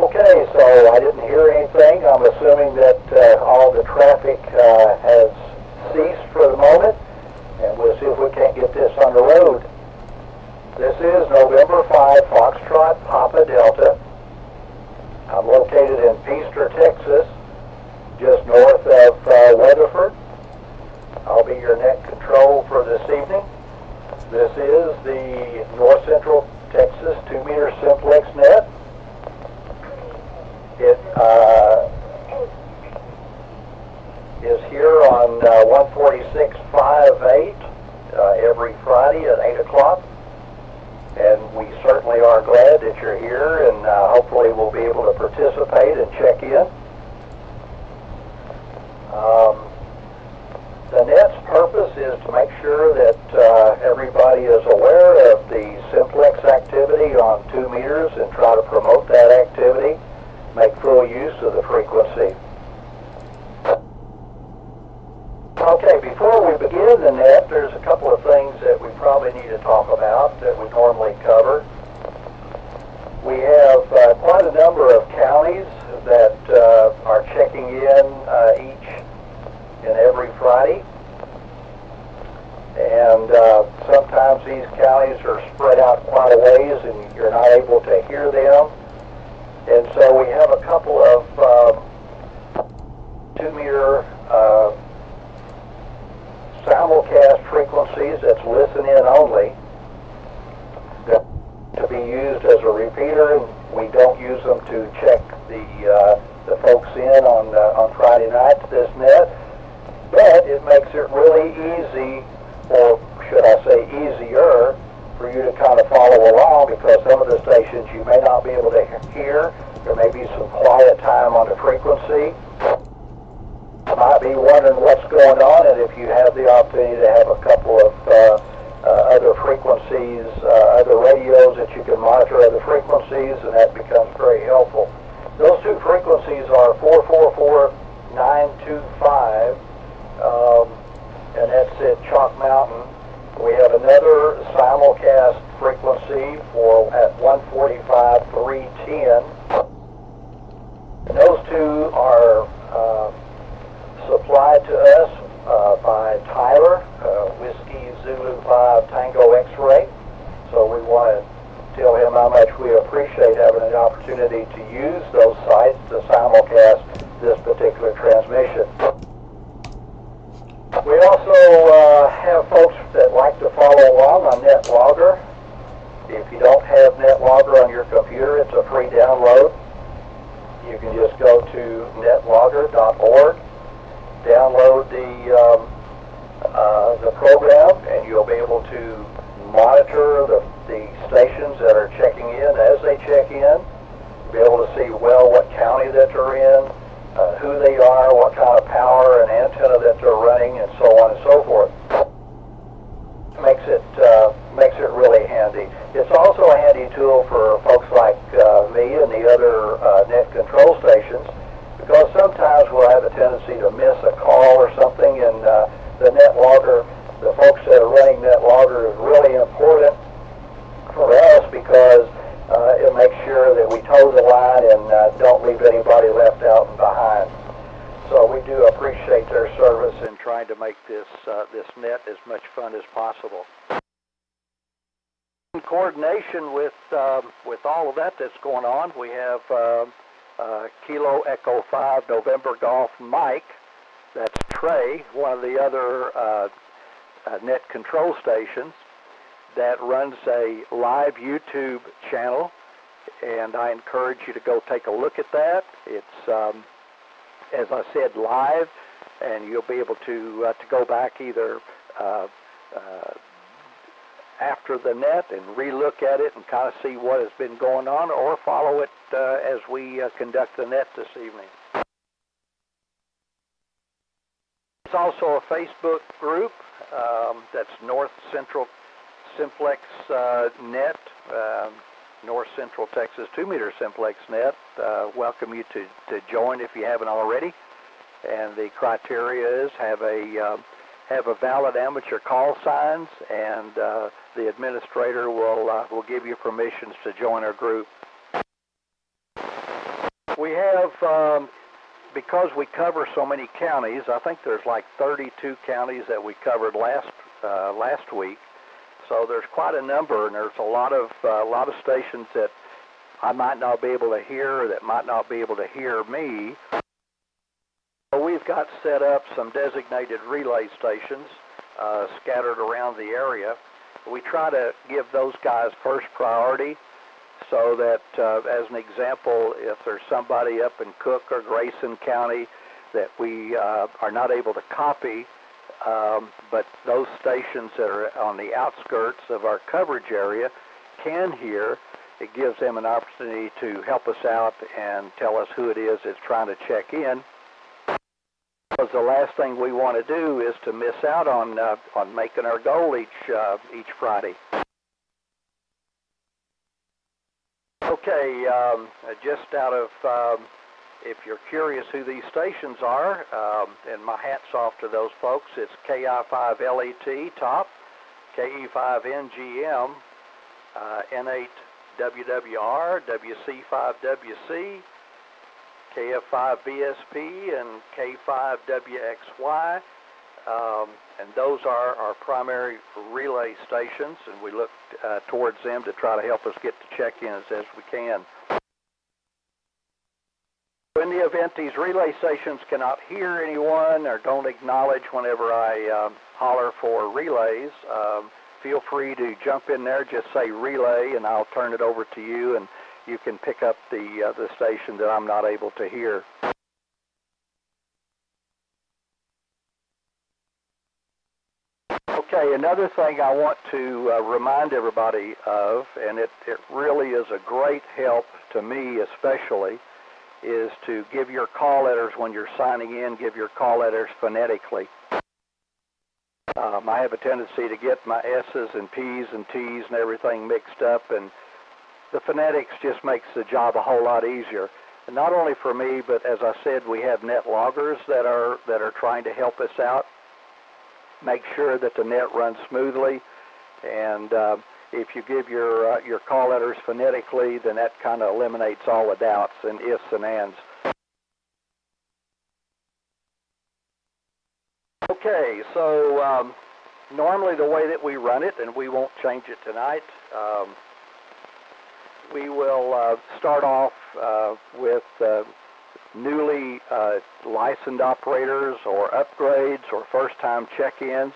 Okay, so I didn't hear anything. I'm assuming that all the traffic has ceased for the moment, and we'll see if we can't get this on the road. This is November 5, Foxtrot, Papa Delta. I'm located in Peaster, Texas, just north of Weatherford. I'll be your net control for this evening. This is the North Central Texas 2-meter Simplex net. It is here on 146.58 every Friday at 8 o'clock. And we certainly are glad that you're here, and hopefully we'll be able to participate and check in. The net's purpose is to make sure that everybody is aware of the Simplex activity on 2 meters and try to promote that activity, make full use of the frequency. Okay, before we begin the net, there's a couple of things that we probably need to talk about that we normally cover. We have quite a number of counties that are checking in each and every Friday, and sometimes these counties are spread out quite a ways and you're not able to hear them, and so we have a couple of 2-meter simulcast frequencies that's listen in only, that to be used as a repeater, and we don't use them to check the folks in on Friday night to this net. But it makes it really easy, or should I say easier, for you to kind of follow along, because some of the stations you may not be able to hear. There may be some quiet time on the frequency. You might be wondering what's going on, and if you have the opportunity to have a couple of other frequencies, other radios that you can monitor other frequencies, and that becomes very helpful. Those two frequencies are 444-925. And that's at Chalk Mountain. We have another simulcast frequency at 145-310. And those two are supplied to us by Tyler, Whiskey Zulu 5 Tango X-Ray. So we want to tell him how much we appreciate having an opportunity to use those sites to simulcast this particular transmission. We also have folks that like to follow along on NetLogger. If you don't have NetLogger on your computer, it's a free download. You can just go to netlogger.org, download the program, and you'll be able to monitor the stations that are checking in as they check in. You'll be able to see, well, what county that they're in, who they are, what kind of power and antenna that they're running, and so on and so forth. Makes it really handy. It's also a handy tool for folks like me and the other net control stations, because sometimes we'll have a tendency to miss a call or something, and the NetLogger, the folks that are running NetLogger, is really important for us, because it makes sure that we toe the line and don't leave anybody left out and behind. So we do appreciate their service in trying to make this net as much fun as possible. In coordination with all of that's going on, we have Kilo Echo 5 November Golf Mike. That's Trey, one of the other net control stations, that runs a live YouTube channel, and I encourage you to go take a look at that. It's, as I said, live, and you'll be able to go back either after the net and re-look at it and kind of see what has been going on, or follow it as we conduct the net this evening. There's also a Facebook group that's North Central Simplex net, North Central Texas 2-meter Simplex net. Welcome you to join if you haven't already. And the criteria is have a valid amateur call signs, and the administrator will give you permissions to join our group. We have, because we cover so many counties, I think there's like 32 counties that we covered last week. So there's quite a number, and there's a lot of stations that I might not be able to hear, or that might not be able to hear me. So we've got set up some designated relay stations scattered around the area. We try to give those guys first priority, so that, as an example, if there's somebody up in Cook or Grayson County that we are not able to copy, but those stations that are on the outskirts of our coverage area can hear, it gives them an opportunity to help us out and tell us who it is that's trying to check in. Because the last thing we want to do is to miss out on making our goal each Friday. Okay, just out of, if you're curious who these stations are, and my hat's off to those folks, it's KI5LET top, KE5NGM, N8WWR, WC5WC, KF5BSP, and K5WXY, and those are our primary relay stations, and we look towards them to try to help us get to check-ins as we can. In the event these relay stations cannot hear anyone or don't acknowledge whenever I holler for relays, feel free to jump in there, just say relay, and I'll turn it over to you, and you can pick up the station that I'm not able to hear. Okay, another thing I want to remind everybody of, and it really is a great help to me especially, is to give your call letters when you're signing in, give your call letters phonetically. I have a tendency to get my S's and P's and T's and everything mixed up, and the phonetics just makes the job a whole lot easier. And not only for me, but as I said, we have net loggers that are trying to help us out, make sure that the net runs smoothly, and if you give your call letters phonetically, then that kind of eliminates all the doubts and ifs and ands. Okay, so normally the way that we run it, and we won't change it tonight, we will start off with newly licensed operators or upgrades or first-time check-ins,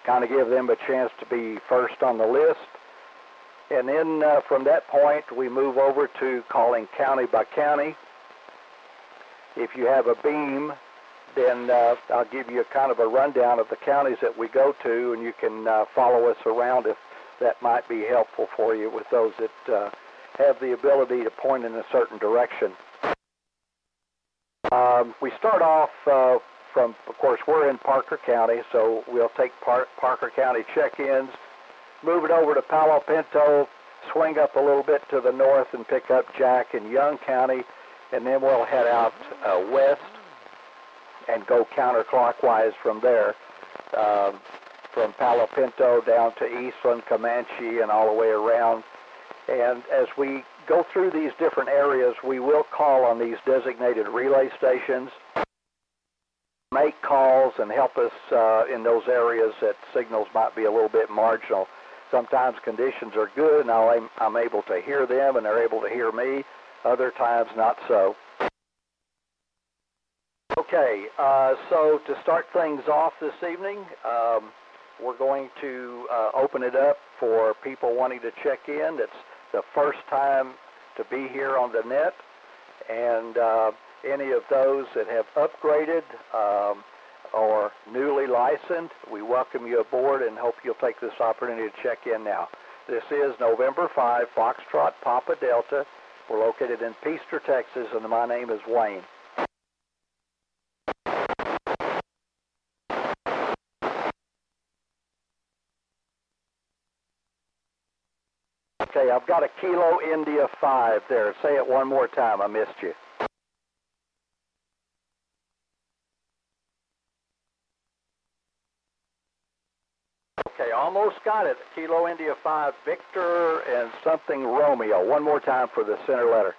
kind of give them a chance to be first on the list. And then from that point, we move over to calling county by county. If you have a beam, then I'll give you a kind of a rundown of the counties that we go to, and you can follow us around if that might be helpful for you with those that have the ability to point in a certain direction. We start off from, of course, we're in Parker County, so we'll take Parker County check-ins, move it over to Palo Pinto, swing up a little bit to the north and pick up Jack in Young County, and then we'll head out west and go counterclockwise from there, from Palo Pinto down to Eastland, Comanche, and all the way around. And as we go through these different areas, we will call on these designated relay stations, make calls, and help us in those areas that signals might be a little bit marginal. Sometimes conditions are good, and I'm able to hear them, and they're able to hear me. Other times, not so. Okay, so to start things off this evening, we're going to open it up for people wanting to check in. It's the first time to be here on the net, and any of those that have upgraded or newly licensed, we welcome you aboard and hope you'll take this opportunity to check in now. This is November 5, Foxtrot Papa Delta. We're located in Peaster, Texas, and my name is Wayne. Okay, I've got a Kilo India 5 there. Say it one more time. I missed you. Okay, almost got it. Kilo India 5 Victor and something Romeo. One more time for the center letter.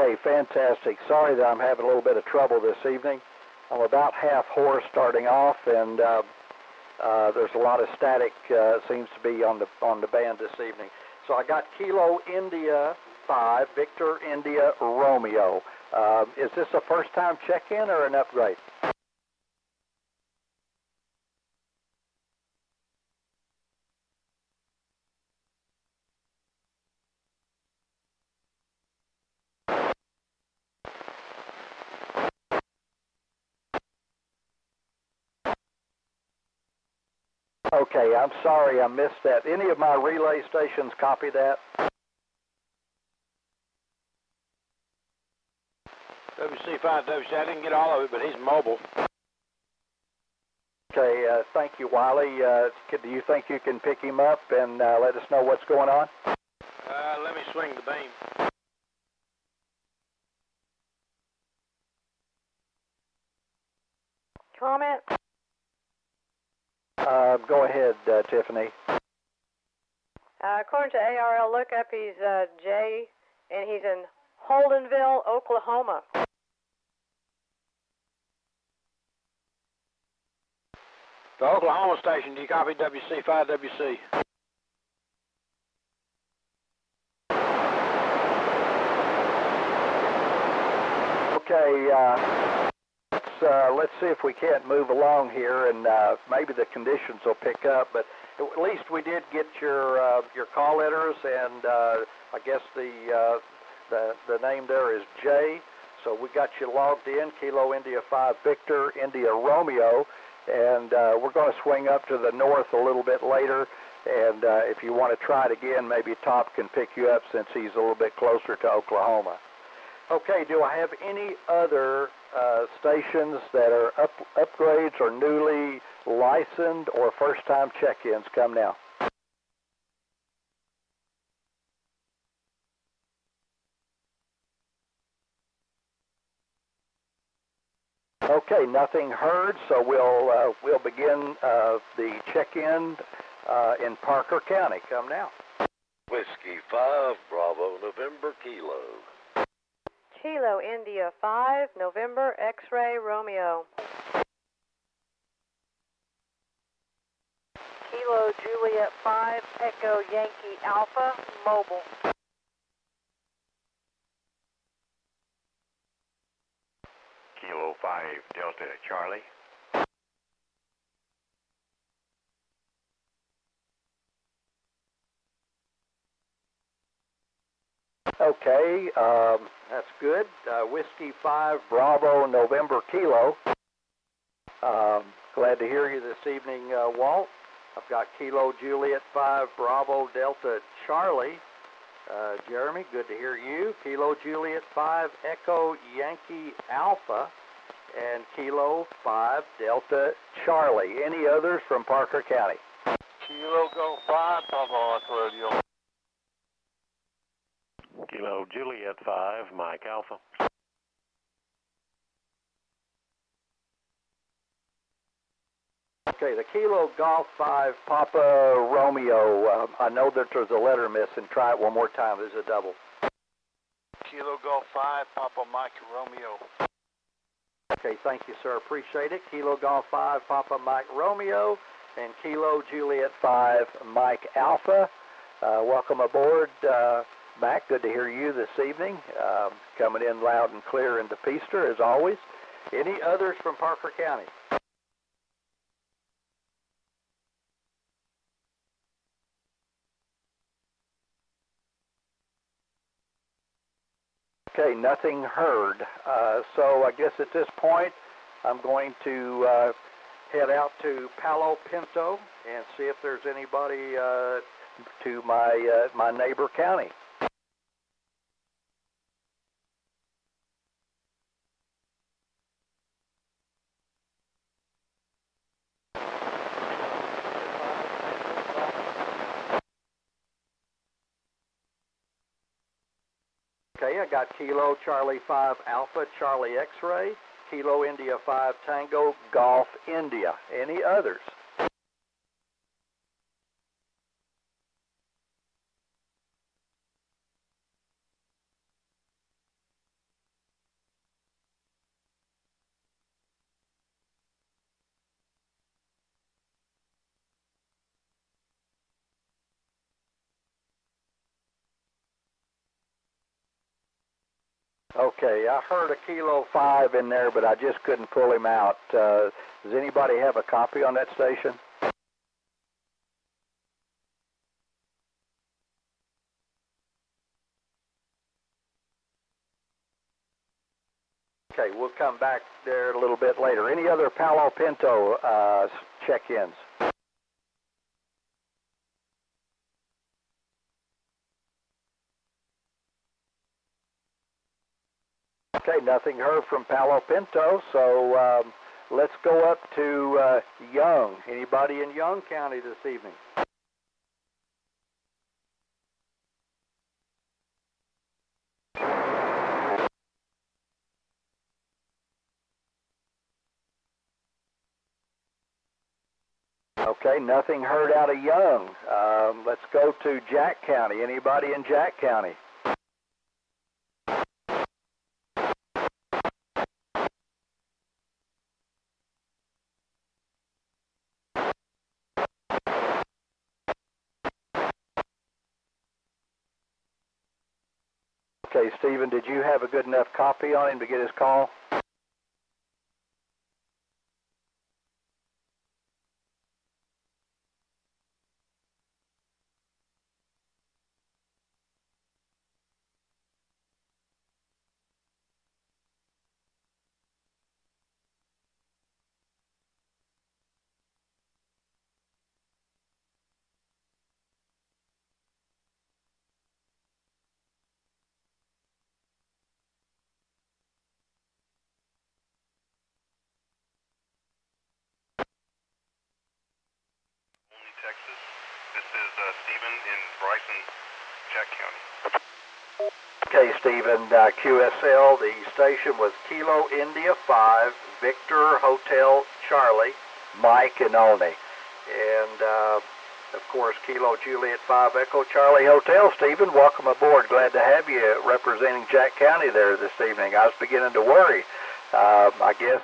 Okay, fantastic. Sorry that I'm having a little bit of trouble this evening. I'm about half hoarse starting off, and there's a lot of static seems to be on the band this evening. So I got Kilo India 5, Victor India Romeo. Is this a first-time check-in or an upgrade? Okay, I'm sorry I missed that. Any of my relay stations copy that? WC5, WC, I didn't get all of it, but he's mobile. Okay, thank you, Wiley. Do you think you can pick him up and let us know what's going on? Let me swing the beam. Comment? Go ahead, Tiffany. According to ARL lookup, he's Jay, and he's in Holdenville, Oklahoma. The Oklahoma station, do you copy WC5, WC? Okay, let's see if we can't move along here, and maybe the conditions will pick up. But at least we did get your call letters, and I guess the name there is Jay. So we got you logged in, Kilo India 5 Victor India Romeo, and we're going to swing up to the north a little bit later. And if you want to try it again, maybe Top can pick you up since he's a little bit closer to Oklahoma. Okay, do I have any other stations that are upgrades or newly licensed or first-time check-ins? Come now. Okay, nothing heard, so we'll begin the check-in in Parker County. Come now. Whiskey 5, Bravo, November, Kilo. Kilo India 5, November, X-Ray, Romeo. Kilo Juliet 5, Echo Yankee Alpha, mobile. Kilo 5, Delta, Charlie. Okay, that's good. Whiskey 5, Bravo, November, Kilo. Glad to hear you this evening, Walt. I've got Kilo Juliet 5, Bravo, Delta, Charlie. Jeremy, good to hear you. Kilo Juliet 5, Echo Yankee Alpha, and Kilo 5, Delta, Charlie. Any others from Parker County? Kilo Go 5, Papa Radio. Kilo Juliet 5, Mike Alpha. Okay, the Kilo Golf 5, Papa Romeo. I know that there's a letter missing. Try it one more time. There's a double. Kilo Golf 5, Papa Mike Romeo. Okay, thank you, sir. Appreciate it. Kilo Golf 5, Papa Mike Romeo, and Kilo Juliet 5, Mike Alpha. Welcome aboard, Mac. Good to hear you this evening. Coming in loud and clear into Peaster, as always. Any others from Parker County? Okay, nothing heard. So I guess at this point, I'm going to head out to Palo Pinto and see if there's anybody to my neighbor county. Okay, I got Kilo Charlie 5 Alpha Charlie X-Ray, Kilo India 5 Tango Golf India. Any others? Okay, I heard a Kilo 5 in there, but I just couldn't pull him out. Does anybody have a copy on that station? Okay, we'll come back there a little bit later. Any other Palo Pinto check-ins? Okay, nothing heard from Palo Pinto, so let's go up to Young. Anybody in Young County this evening? Okay, nothing heard out of Young. Let's go to Jack County. Anybody in Jack County? Okay, Stephen, did you have a good enough copy on him to get his call? Texas. This is Stephen in Bryson, Jack County. Okay, Stephen, QSL, the station was Kilo India 5, Victor Hotel Charlie, Mike and Oni. And, of course, Kilo Juliet 5 Echo Charlie Hotel. Stephen, welcome aboard. Glad to have you representing Jack County there this evening. I was beginning to worry. I guess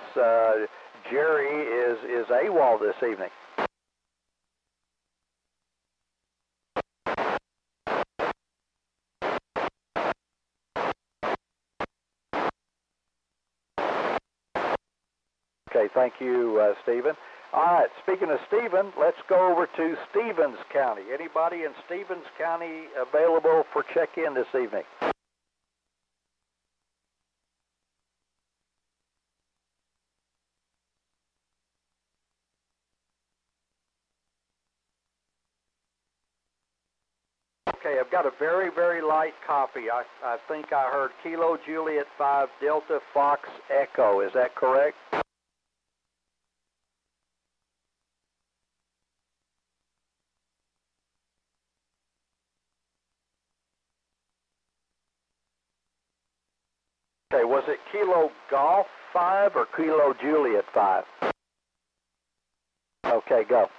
Jerry is AWOL this evening. Okay, thank you, Stephen. All right, speaking of Stephen, let's go over to Stevens County. Anybody in Stevens County available for check-in this evening? Okay, I've got a very, very light copy. I think I heard Kilo Juliet 5 Delta Fox Echo. Is that correct? Okay, was it Kilo Golf 5 or Kilo Juliet 5? Okay, go.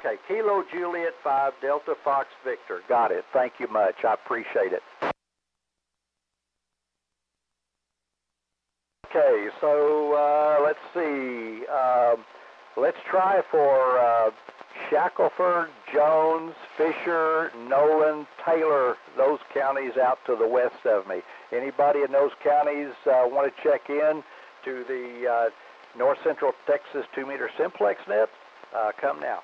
Okay, Kilo Juliet 5 Delta Fox Victor. Got it. Thank you much. I appreciate it. Okay, so let's see. Let's try for Shackelford, Jones, Fisher, Nolan, Taylor, those counties out to the west of me. Anybody in those counties want to check in to the North Central Texas 2-meter Simplex net? Come now.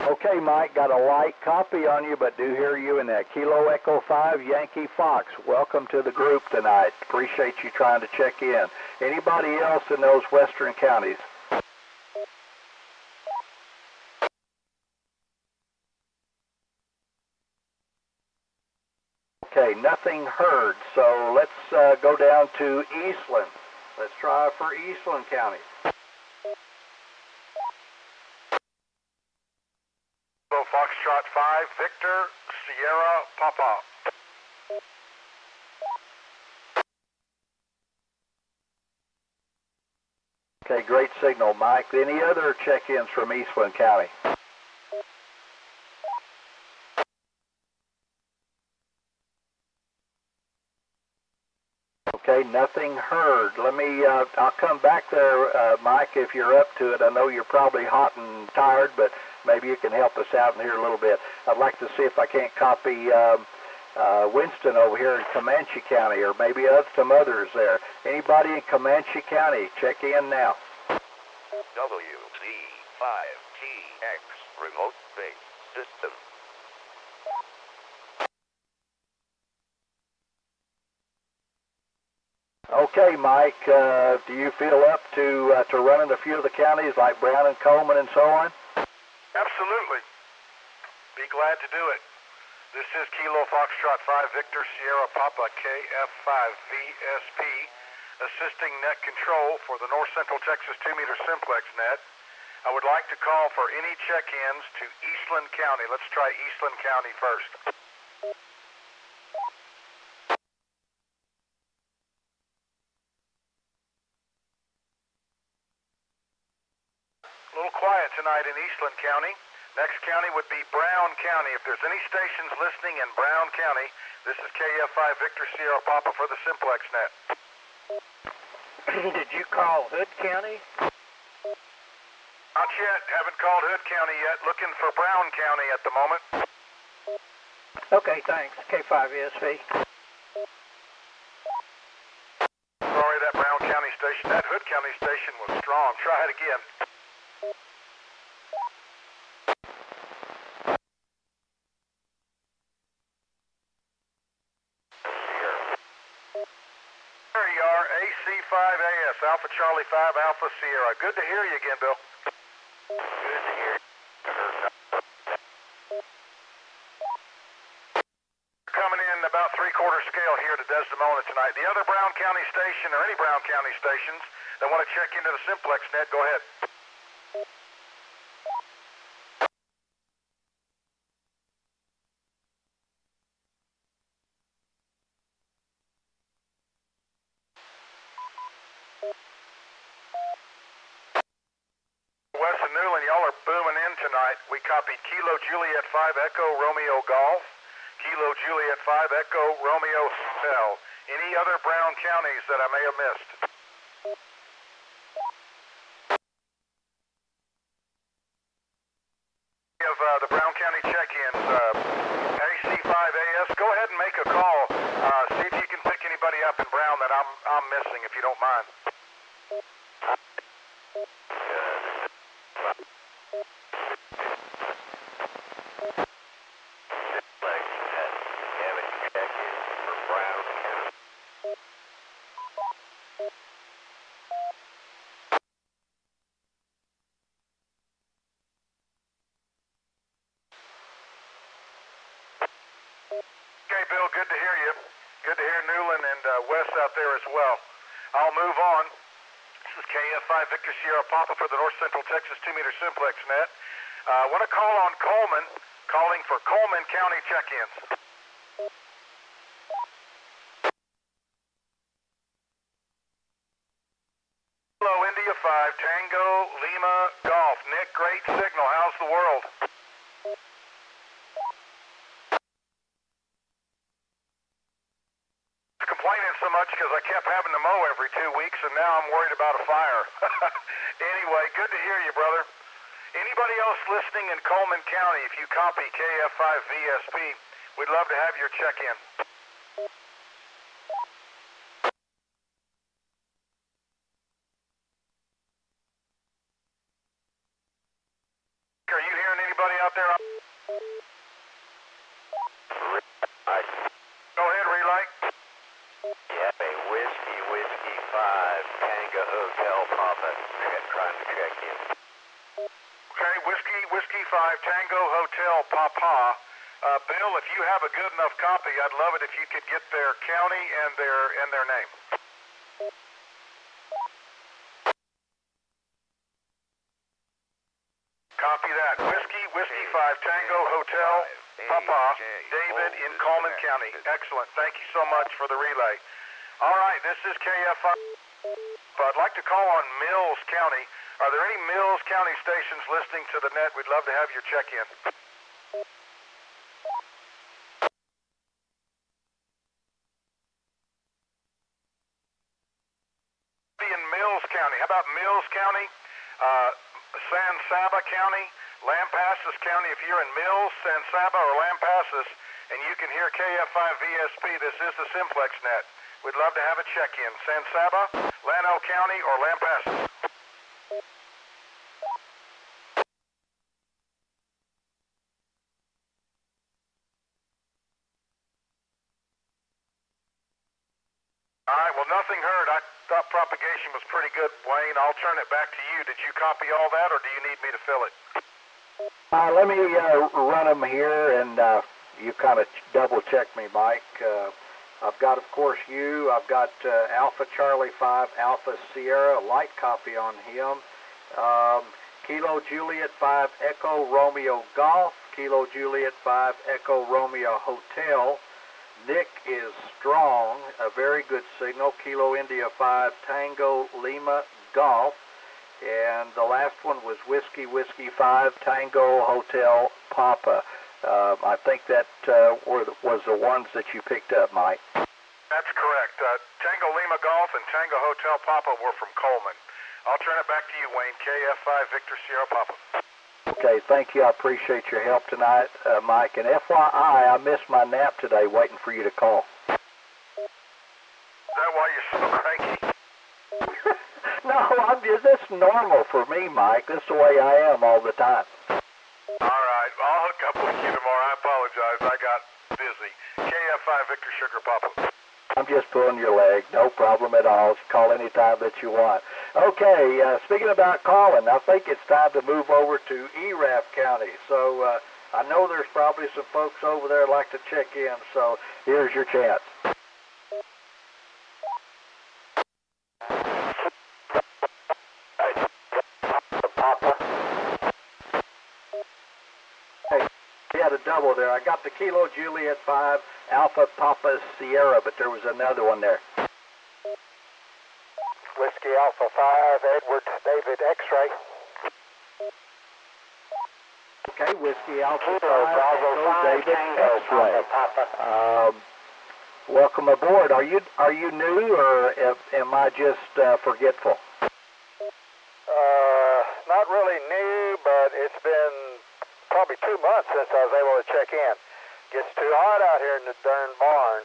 Okay, Mike, got a light copy on you, but do hear you in that. Kilo Echo 5 Yankee Fox. Welcome to the group tonight. Appreciate you trying to check in. Anybody else in those western counties? Okay, nothing heard, so let's go down to Eastland. Let's try for Eastland County. Foxtrot 5, Victor, Sierra, Papa. Okay, great signal, Mike. Any other check-ins from Eastland County? Okay, nothing heard. Let me, I'll come back there, Mike, if you're up to it. I know you're probably hot and tired, but maybe you can help us out in here a little bit. I'd like to see if I can't copy Winston over here in Comanche County, or maybe some others there. Anybody in Comanche County, check in now. WC5TX remote base system. Okay, Mike, do you feel up to running a few of the counties like Brown and Coleman and so on? Absolutely. Be glad to do it. This is Kilo Foxtrot 5 Victor Sierra Papa KF5VSP, assisting net control for the North Central Texas 2-meter simplex net. I would like to call for any check-ins to Eastland County. Let's try Eastland County first. A little quiet tonight in Eastland County. Next county would be Brown County. If there's any stations listening in Brown County, this is KF5 Victor Sierra Papa for the simplex net. Did you call Hood County? Not yet. Haven't called Hood County yet. Looking for Brown County at the moment. Okay, thanks. K5ESV. Sorry, that Brown County station, that Hood County station was strong. Try it again. There you are, AC5AS, Alpha Charlie 5, Alpha Sierra. Good to hear you again, Bill. Good to hear you. Coming in about 3/4 scale here to Desdemona tonight. The other Brown County station, or any Brown County stations that want to check into the simplex net, go ahead. Wes and Newland, y'all are booming in tonight. We copied Kilo Juliet 5 Echo Romeo Golf, Kilo Juliet 5 Echo Romeo Hotel. Any other Brown counties that I may have missed? Of the Brown County check-ins, AC5AS, go ahead and make a call. See if you can pick anybody up in Brown that I'm missing, if you don't mind. Okay, Bill, good to hear you. Good to hear Newland and Wes out there as well. I'll move on. This is KF5 Victor Sierra Papa for the North Central Texas 2-meter simplex net. I want to call on Coleman, calling for Coleman County check-ins. Hello, India 5, Tango, Lima, Golf. Nick, great signal. How's the world? Complaining so much because I kept having to mow every 2 weeks, and now I'm worried about a fire. Anyway, good to hear you, brother. Anybody else listening in Coleman County, if you copy KF5VSP, we'd love to have your check-in. Are you hearing anybody out there? Go ahead, Relay. Yeah, Whiskey 5, Tango Hotel Papa, trying to check in. Okay, Whiskey 5, Tango Hotel Papa. Bill, if you have a good enough copy, I'd love it if you could get their county and their name. Copy that. Whiskey 5, Tango Hotel Papa, David in Coleman County. Excellent. Thank you so much for the relay. All right, this is KF5. I'd like to call on Mills County. Are there any Mills County stations listening to the net? We'd love to have your check-in. County? How about Mills County, San Saba County, Lampasas County? If you're in Mills, San Saba, or Lampasas, and you can hear KF5 VSP, this is the Simplex net. We'd love to have a check-in. San Saba, Llano County, or Lampasas. All right, well, nothing heard. I thought propagation was pretty good, Wayne. I'll turn it back to you. Did you copy all that, or do you need me to fill it? Let me run them here, and you kind of double-check me, Mike. I've got, of course, you. I've got Alpha Charlie 5, Alpha Sierra, light copy on him. Kilo Juliet 5, Echo Romeo Golf, Kilo Juliet 5, Echo Romeo Hotel. Nick is strong, a very good signal. Kilo India 5, Tango Lima Golf. And the last one was Whiskey 5, Tango Hotel Papa. I think that was the ones that you picked up, Mike. That's correct. Tango Lima Golf and Tango Hotel Papa were from Coleman. I'll turn it back to you, Wayne. KF5 Victor Sierra Papa. Okay, thank you. I appreciate your help tonight, Mike. And FYI, I missed my nap today waiting for you to call. Is that why you're so cranky? No, that's normal for me, Mike. That's the way I am all the time. All right, I'll hook up with you tomorrow. I apologize. I got busy. KF5 Victor Sugar Papa. I'm just pulling your leg. No problem at all. Just call any time that you want. Okay, speaking about calling, I think it's time to move over to ERAF County. So I know there's probably some folks over there that like to check in, so here's your chance. Hey, we had a double there. I got the Kilo Juliet 5, Alpha Papa Sierra, but there was another one there. Whiskey Alpha 5, Edward David X-ray. Okay, Whiskey Alpha 5, Echo David X-ray. Welcome aboard. Are you new, or am I just forgetful? Not really new, but it's been probably 2 months since I was able to check in. Gets too hot out here in the darn barn.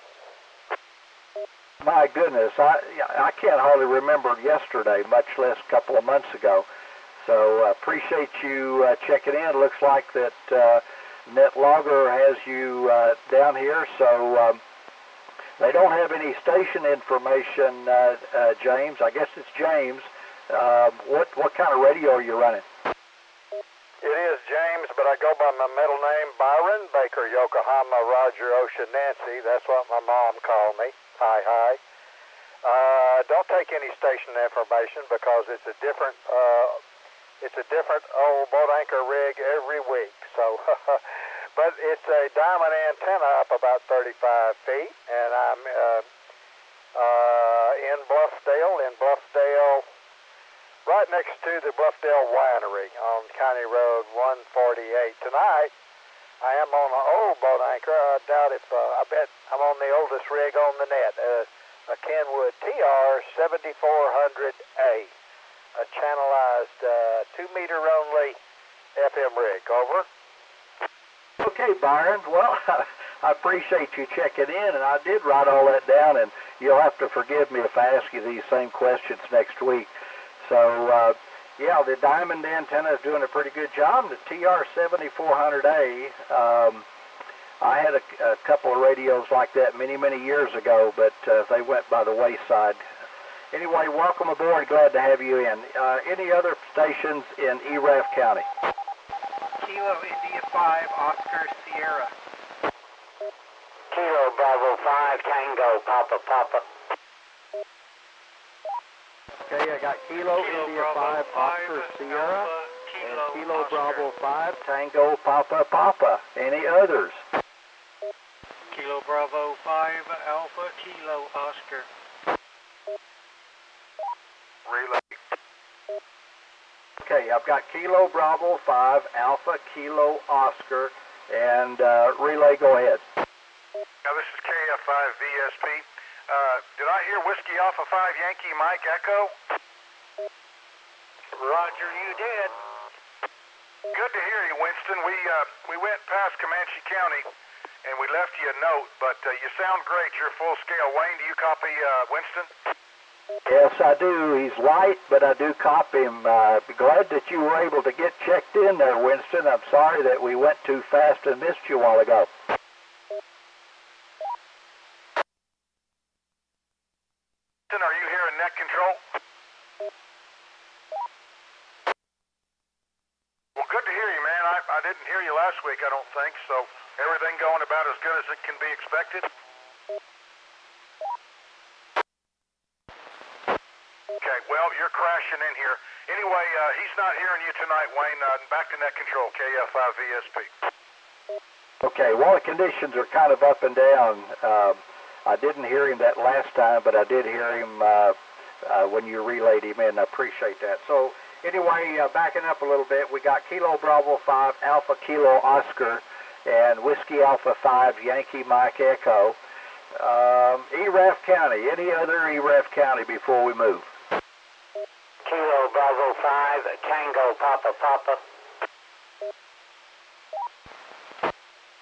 My goodness, I can't hardly remember yesterday, much less a couple of months ago. So appreciate you checking in. It looks like that NetLogger has you down here. So they don't have any station information, James. I guess it's James. What kind of radio are you running? It is James, but I go by my middle name, Byron Baker, Yokohama, Roger, Ocean, Nancy. That's what my mom called me. Hi. Don't take any station information because it's a different old boat anchor rig every week. So, but it's a diamond antenna up about 35 feet, and I'm in Bluffdale, right next to the Bluffdale Winery on County Road 148. Tonight, I am on an old boat anchor. I doubt if, I bet I'm on the oldest rig on the net, a Kenwood TR-7400A, a channelized 2-meter only FM rig. Over. Okay, Byron. Well, I appreciate you checking in, and I did write all that down, and you'll have to forgive me if I ask you these same questions next week. So, yeah, the Diamond antenna is doing a pretty good job. The TR-7400A, I had a couple of radios like that many, many years ago, but they went by the wayside. Anyway, welcome aboard. Glad to have you in. Any other stations in ERAF County? Kilo India 5, Oscar Sierra. Kilo Bravo 5, Tango Papa. Okay, I got Kilo India 5, Oscar Sierra, and Kilo Bravo 5, Tango Papa. Any others? Kilo Bravo 5, Alpha Kilo Oscar. Relay. Okay, I've got Kilo Bravo 5, Alpha Kilo Oscar, and relay, go ahead. Now, this is KF5 VSP. Did I hear Whiskey Alpha 5 Yankee Mike Echo? Roger, you did. Good to hear you, Winston. We went past Comanche County, and we left you a note, but you sound great. You're full scale. Wayne, do you copy Winston? Yes, I do. He's light, but I do copy him. Glad that you were able to get checked in there, Winston. I'm sorry that we went too fast and missed you a while ago. Winston, are you here in net control? Well, good to hear you, man. I didn't hear you last week, I don't think, so everything going about as good as it can be expected? Okay, well, you're crashing in here. Anyway, he's not hearing you tonight, Wayne. Back to net control, KF5VSP. Okay, well, the conditions are kind of up and down. I didn't hear him that last time, but I did hear him when you relayed him in. I appreciate that. So, anyway, backing up a little bit, we got Kilo Bravo 5, Alpha Kilo Oscar, and Whiskey Alpha 5, Yankee Mike Echo. ERAF County, any other ERAF County before we move? Kilo Bravo 5, Tango Papa Papa.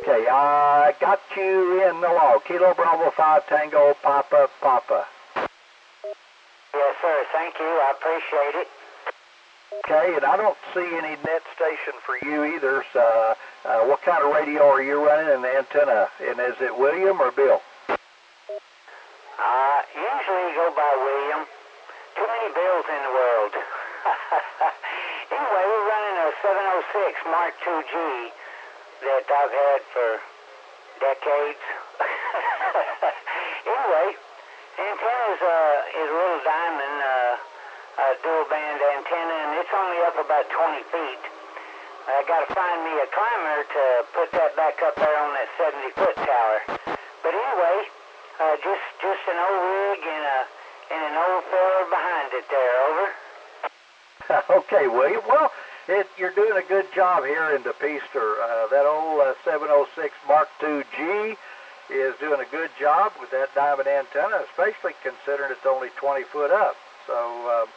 Okay, I got you in the log. Kilo Bravo 5, Tango Papa Papa. Yes, sir. Thank you. I appreciate it. Okay, and I don't see any net station for you either. So, what kind of radio are you running and the antenna? And is it William or Bill? Usually go by William. Too many Bills in the world. Anyway, we're running a 706 Mark II-G that I've had for decades. Anyway, the antenna is a little diamond, dual band antenna, and it's only up about 20 feet. I got to find me a climber to put that back up there on that 70-foot tower. But anyway, just an old rig and an old fella behind it there. Over. Okay, William. Well, you're doing a good job here in DePeester. That old 706 Mark II-G is doing a good job with that diamond antenna, especially considering it's only 20 foot up. So,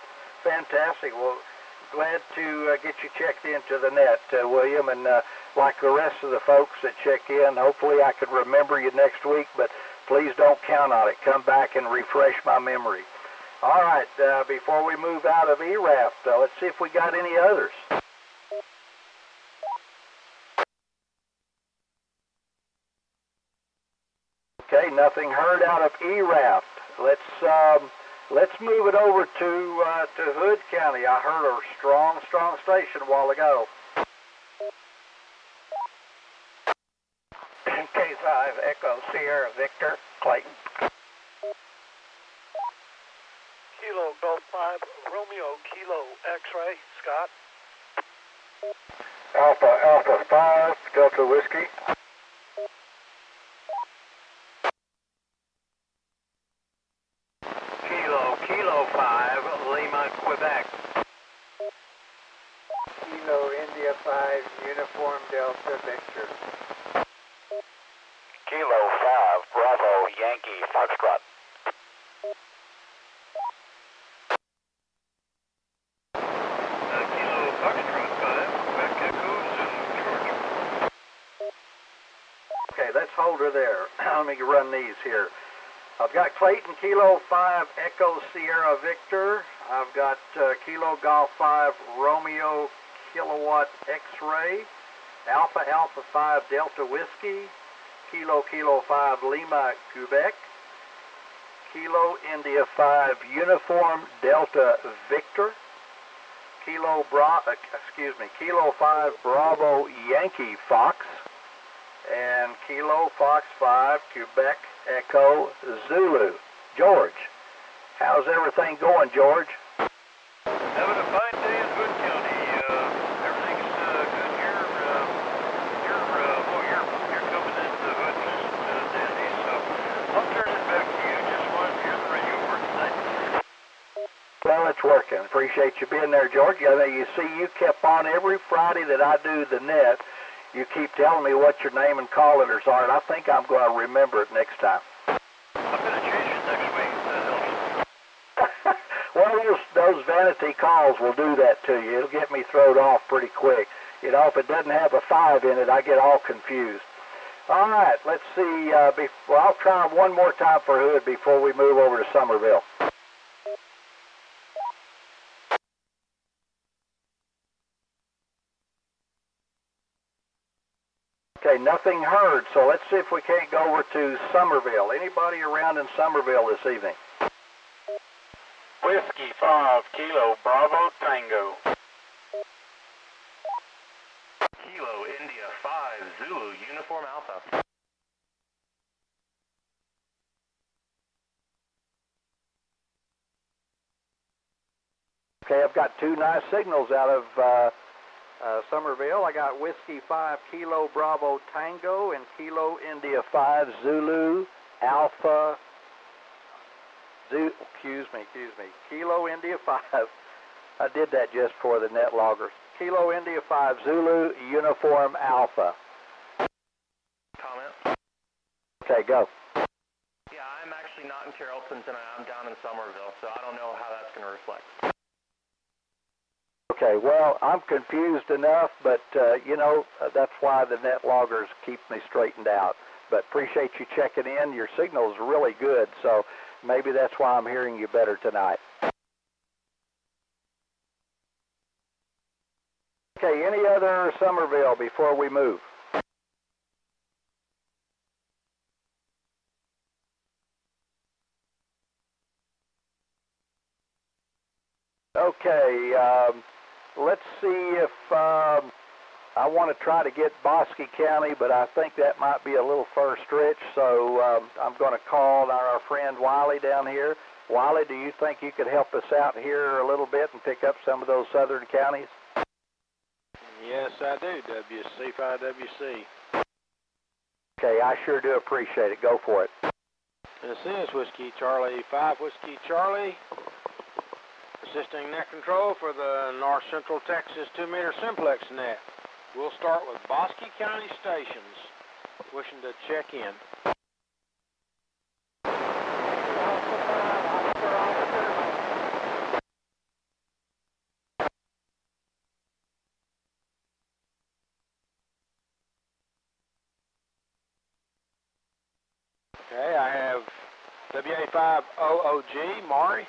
fantastic. Well, glad to get you checked into the net, William, and like the rest of the folks that check in, hopefully I can remember you next week, but please don't count on it. Come back and refresh my memory. All right, before we move out of ERAF, let's see if we got any others. Okay, nothing heard out of ERAF. Let's move it over to Hood County. I heard a strong station a while ago. K5 Echo Sierra Victor Clayton. Kilo Golf 5 Romeo Kilo X-ray Scott. Alpha 5 Delta Whiskey. Kilo 5, Lima, Quebec. Kilo India 5 Uniform Delta Victor. Kilo 5, Bravo, Yankee, Foxtrot. Kilo Foxtrot 5, Quebec Echoes and Georgia. Okay, let's hold her there. Let me run these here. I've got Clayton Kilo 5 Echo Sierra Victor. I've got Kilo Golf 5 Romeo Kilowatt X-Ray. Alpha 5 Delta Whiskey. Kilo 5 Lima Quebec. Kilo India 5 Uniform Delta Victor. Kilo 5 Bravo Yankee Fox. And Kilo Fox 5 Quebec Echo Zulu. George, how's everything going, George? Having a fine day in Hood County. Everything's good here. You're coming into Hood just dandy, so I'll turn it back to you. Just wanted to hear the radio work tonight. Well, it's working. Appreciate you being there, George. You see, you kept on every Friday that I do the net. You keep telling me what your name and call letters are, and I think I'm going to remember it next time. I'm going to change it next week. That helps. Well, those vanity calls will do that to you. It'll get me thrown off pretty quick. You know, if it doesn't have a 5 in it, I get all confused. All right, let's see. Well, I'll try one more time for Hood before we move over to Somerville. Okay, nothing heard, so let's see if we can't go over to Somerville. Anybody around in Somerville this evening? Whiskey 5 Kilo Bravo Tango. Kilo India 5 Zulu Uniform Alpha. Okay, I've got two nice signals out of Somerville. I got Whiskey 5 Kilo Bravo Tango and Kilo India 5 Zulu Alpha. Excuse me. Kilo India 5. I did that just for the net loggers. Kilo India 5 Zulu Uniform Alpha. Comment? Okay, go. Yeah, I'm actually not in Carrollton tonight. I'm down in Somerville, so I don't know how that's going to reflect. Okay, well, I'm confused enough, but, you know, that's why the net loggers keep me straightened out. But appreciate you checking in. Your signal's really good, so maybe that's why I'm hearing you better tonight. Okay, any other Somerville before we move? Okay, let's see if I want to try to get Bosque County, but I think that might be a little far stretch, so I'm going to call our friend Wiley down here. Wiley, do you think you could help us out here a little bit and pick up some of those southern counties? Yes, I do, WC5WC. Okay, I sure do appreciate it. Go for it. This is Whiskey Charlie 5 Whiskey Charlie, assisting net control for the North Central Texas 2-meter Simplex net. We'll start with Bosque County stations. Wishing to check in. Okay, I have WA5OOG, Maury,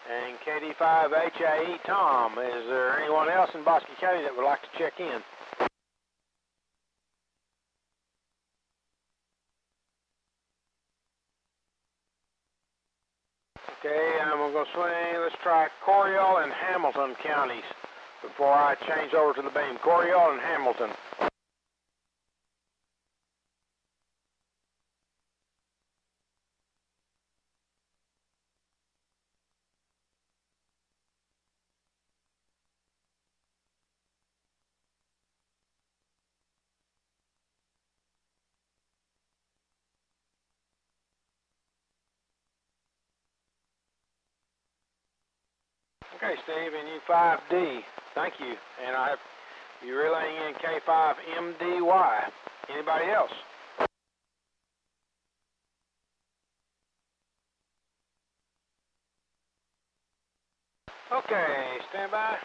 and KD5HAE, Tom. Is there anyone else in Bosque County that would like to check in? Okay, I'm going to swing. Let's try Coryell and Hamilton counties before I change over to the beam. Coryell and Hamilton. Okay, Steve, and you 5D. Thank you. And I have you relaying in K5MDY. Anybody else? Okay, stand by.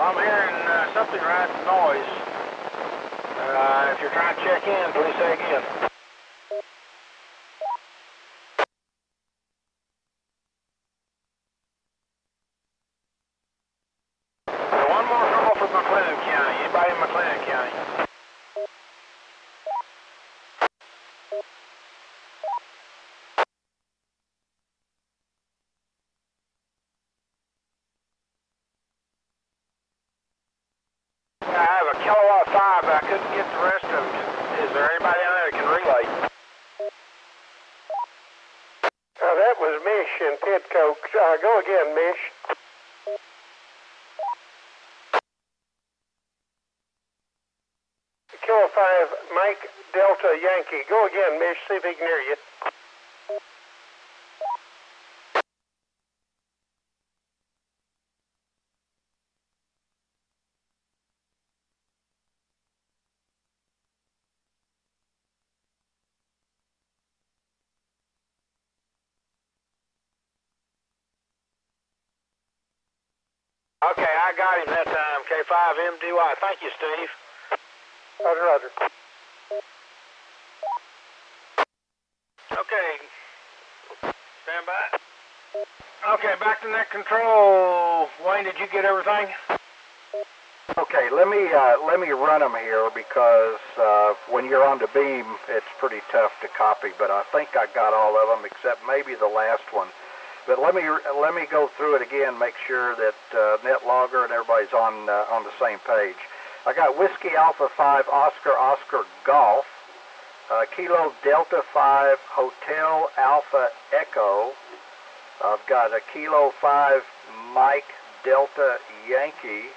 Well, I'm hearing something right noise. If you're trying to check in, please say again. One more call for McLennan County. Anybody in McLennan County? I have a kilowatt 5, but I couldn't get the rest of them. Is there anybody out there that can relay? That was Mish in Pitco. Go again, Mish. Kilo 5, Mike Delta Yankee. Go again, Mish. See if he can hear you. Okay, I got him that time. K5MDY. Thank you, Steve. Roger, roger. Okay. Stand by. Okay, back to net control. Wayne, did you get everything? Okay, let me run them here because when you're on the beam, it's pretty tough to copy. But I think I got all of them except maybe the last one. But let me go through it again, make sure that NetLogger and everybody's on the same page. I got Whiskey Alpha 5 Oscar Golf, Kilo Delta 5 Hotel Alpha Echo. I've got a Kilo 5 Mike Delta Yankee.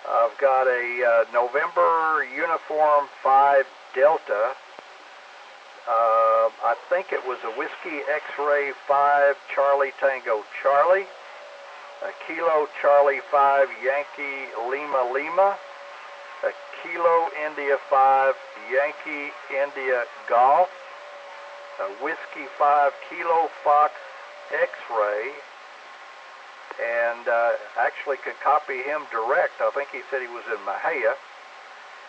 I've got a November Uniform 5 Delta. I think it was a Whiskey X-Ray 5 Charlie Tango Charlie. A Kilo Charlie 5 Yankee Lima Lima. A Kilo India 5 Yankee India Golf. A Whiskey 5 Kilo Fox X-Ray. And actually could copy him direct. I think he said he was in Mahia.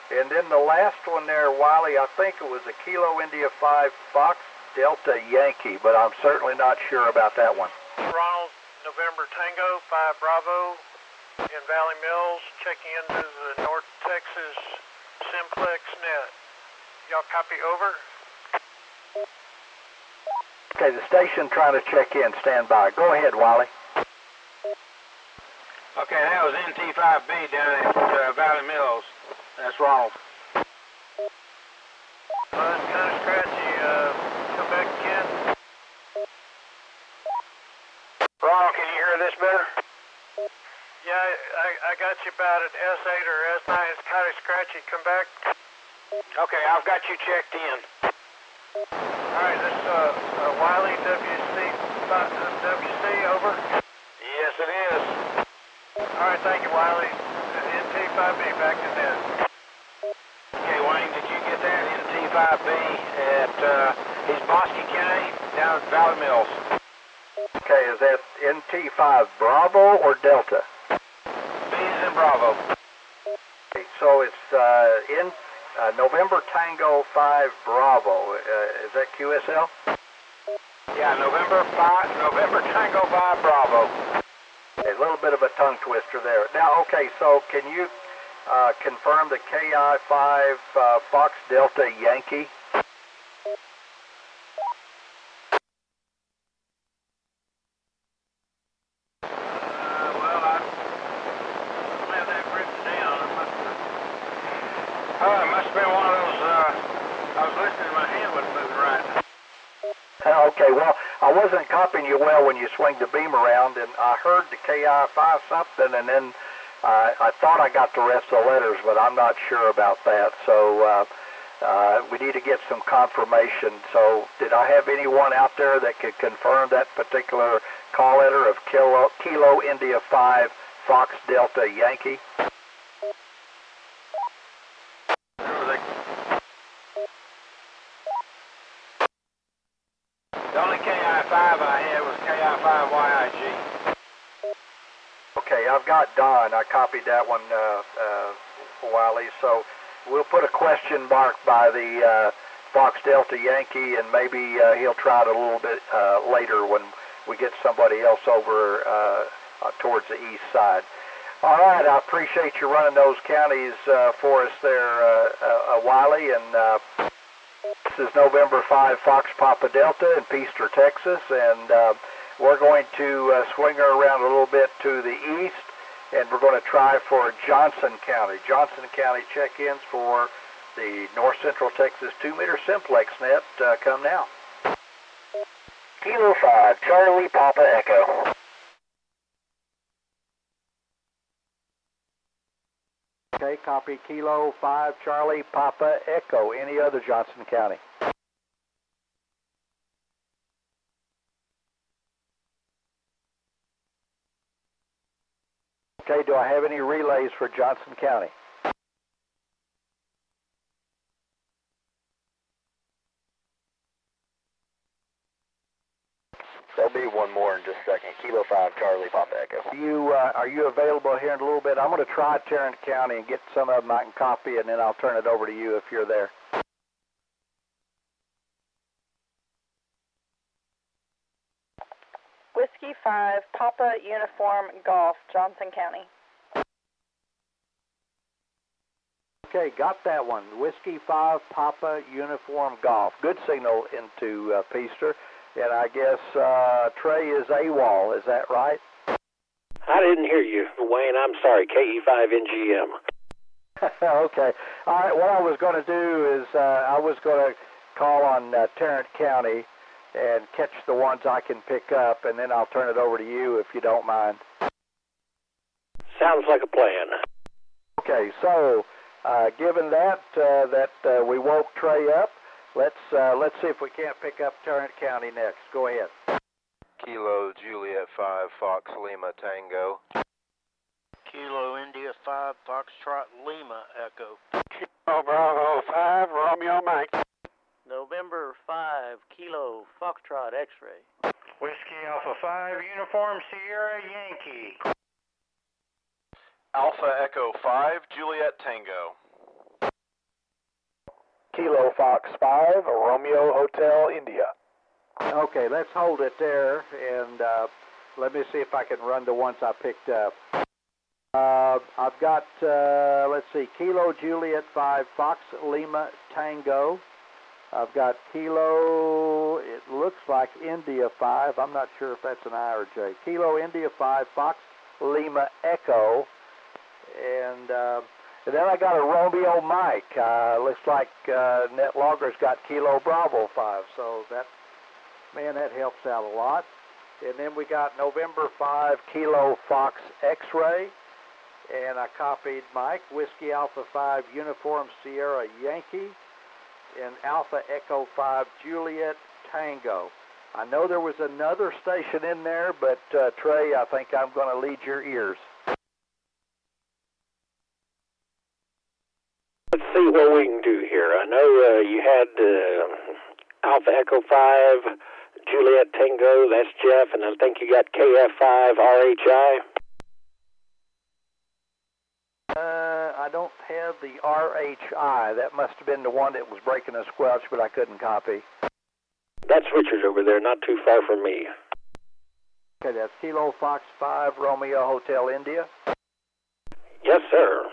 And then the last one there, Wiley, I think it was a Kilo India 5 Fox Delta Yankee, but I'm certainly not sure about that one. Ronald, November Tango, 5 Bravo, in Valley Mills, checking into the North Texas Simplex net. Y'all copy over? Okay, the station trying to check in. Stand by. Go ahead, Wiley. Okay, that was NT5B down at Valley Mills. That's Ronald. Well, that's kind of scratchy. Come back again. Ronald, can you hear this better? Yeah, I got you about an S8 or S9. It's kind of scratchy. Come back. Okay, I've got you checked in. All right, this Wiley WC, over. Yes, it is. All right, thank you, Wiley. NT5B, back to net. Okay, Wayne, did you get that NT5B at East Bosque County down at Valley Mills? Okay, is that NT5 Bravo or Delta? B is in Bravo. Okay, so it's in November Tango 5 Bravo. Is that QSL? Yeah, November Tango 5 Bravo. A little bit of a tongue twister there. Now, okay, so can you confirm the KI-5 Fox Delta Yankee? Well, I don't have that written down. It must have been one of those, I was listening, my hand wasn't moving right. Okay, well, I wasn't copying you well when you swing the beam around, and I heard the KI-5 something, and then I thought I got the rest of the letters, but I'm not sure about that. So we need to get some confirmation. So did I have anyone out there that could confirm that particular call letter of Kilo India 5 Fox Delta Yankee? The only KI-5 I had was KI-5YIG. Okay, I've got Don. I copied that one, Wiley. So we'll put a question mark by the Fox Delta Yankee, and maybe he'll try it a little bit later when we get somebody else over towards the east side. All right, I appreciate you running those counties for us there, Wiley. And this is November 5 Fox Papa Delta in Peaster, Texas, and we're going to swing her around a little bit to the east, and we're going to try for Johnson County. Johnson County check-ins for the North Central Texas 2-meter simplex net come now. Kilo 5, Charlie Papa Echo. Okay, copy Kilo 5, Charlie Papa Echo. Any other Johnson County? Okay, do I have any relays for Johnson County? There'll be one more in just a second. Kilo 5, Charlie Papa Echo. Are you available here in a little bit? I'm going to try Tarrant County and get some of them I can copy, and then I'll turn it over to you if you're there. Whiskey 5, Papa Uniform Golf, Johnson County. Okay, got that one. Whiskey 5, Papa Uniform Golf. Good signal into Peaster. And I guess Trey is AWOL, is that right? I didn't hear you, Wayne. I'm sorry. KE5NGM. Okay. All right, what I was going to do is I was going to call on Tarrant County and catch the ones I can pick up, and then I'll turn it over to you if you don't mind. Sounds like a plan. Okay, so given that we woke Trey up, let's see if we can't pick up Tarrant County next. Go ahead. Kilo Juliet 5 Fox Lima Tango. Kilo India 5 Foxtrot Lima Echo. Kilo Bravo 5 Romeo Mike. November 5 Kilo Foxtrot X-Ray. Whiskey Alpha 5 Uniform Sierra Yankee. Alpha Echo 5 Juliet Tango. Kilo Fox 5 Romeo Hotel India. Okay, let's hold it there, and let me see if I can run the ones I picked up. I've got, let's see, Kilo Juliet 5 Fox Lima Tango. I've got Kilo, it looks like India 5. I'm not sure if that's an I or J. Kilo India 5 Fox Lima Echo. And then I got a Romeo Mike. Looks like Net Logger's got Kilo Bravo 5. So that helps out a lot. And then we got November 5 Kilo Fox X-Ray. And I copied Mike, Whiskey Alpha 5 Uniform Sierra Yankee, and Alpha Echo 5 Juliet Tango. I know there was another station in there, but Trey, I think I'm going to lead your ears. Let's see what we can do here. I know you had Alpha Echo 5 Juliet Tango, that's Jeff, and I think you got KF5 RHI. I don't have the RHI. That must have been the one that was breaking a squelch, but I couldn't copy. That's Richard over there, not too far from me. Okay, that's Kilo Fox 5 Romeo Hotel India. Yes, sir.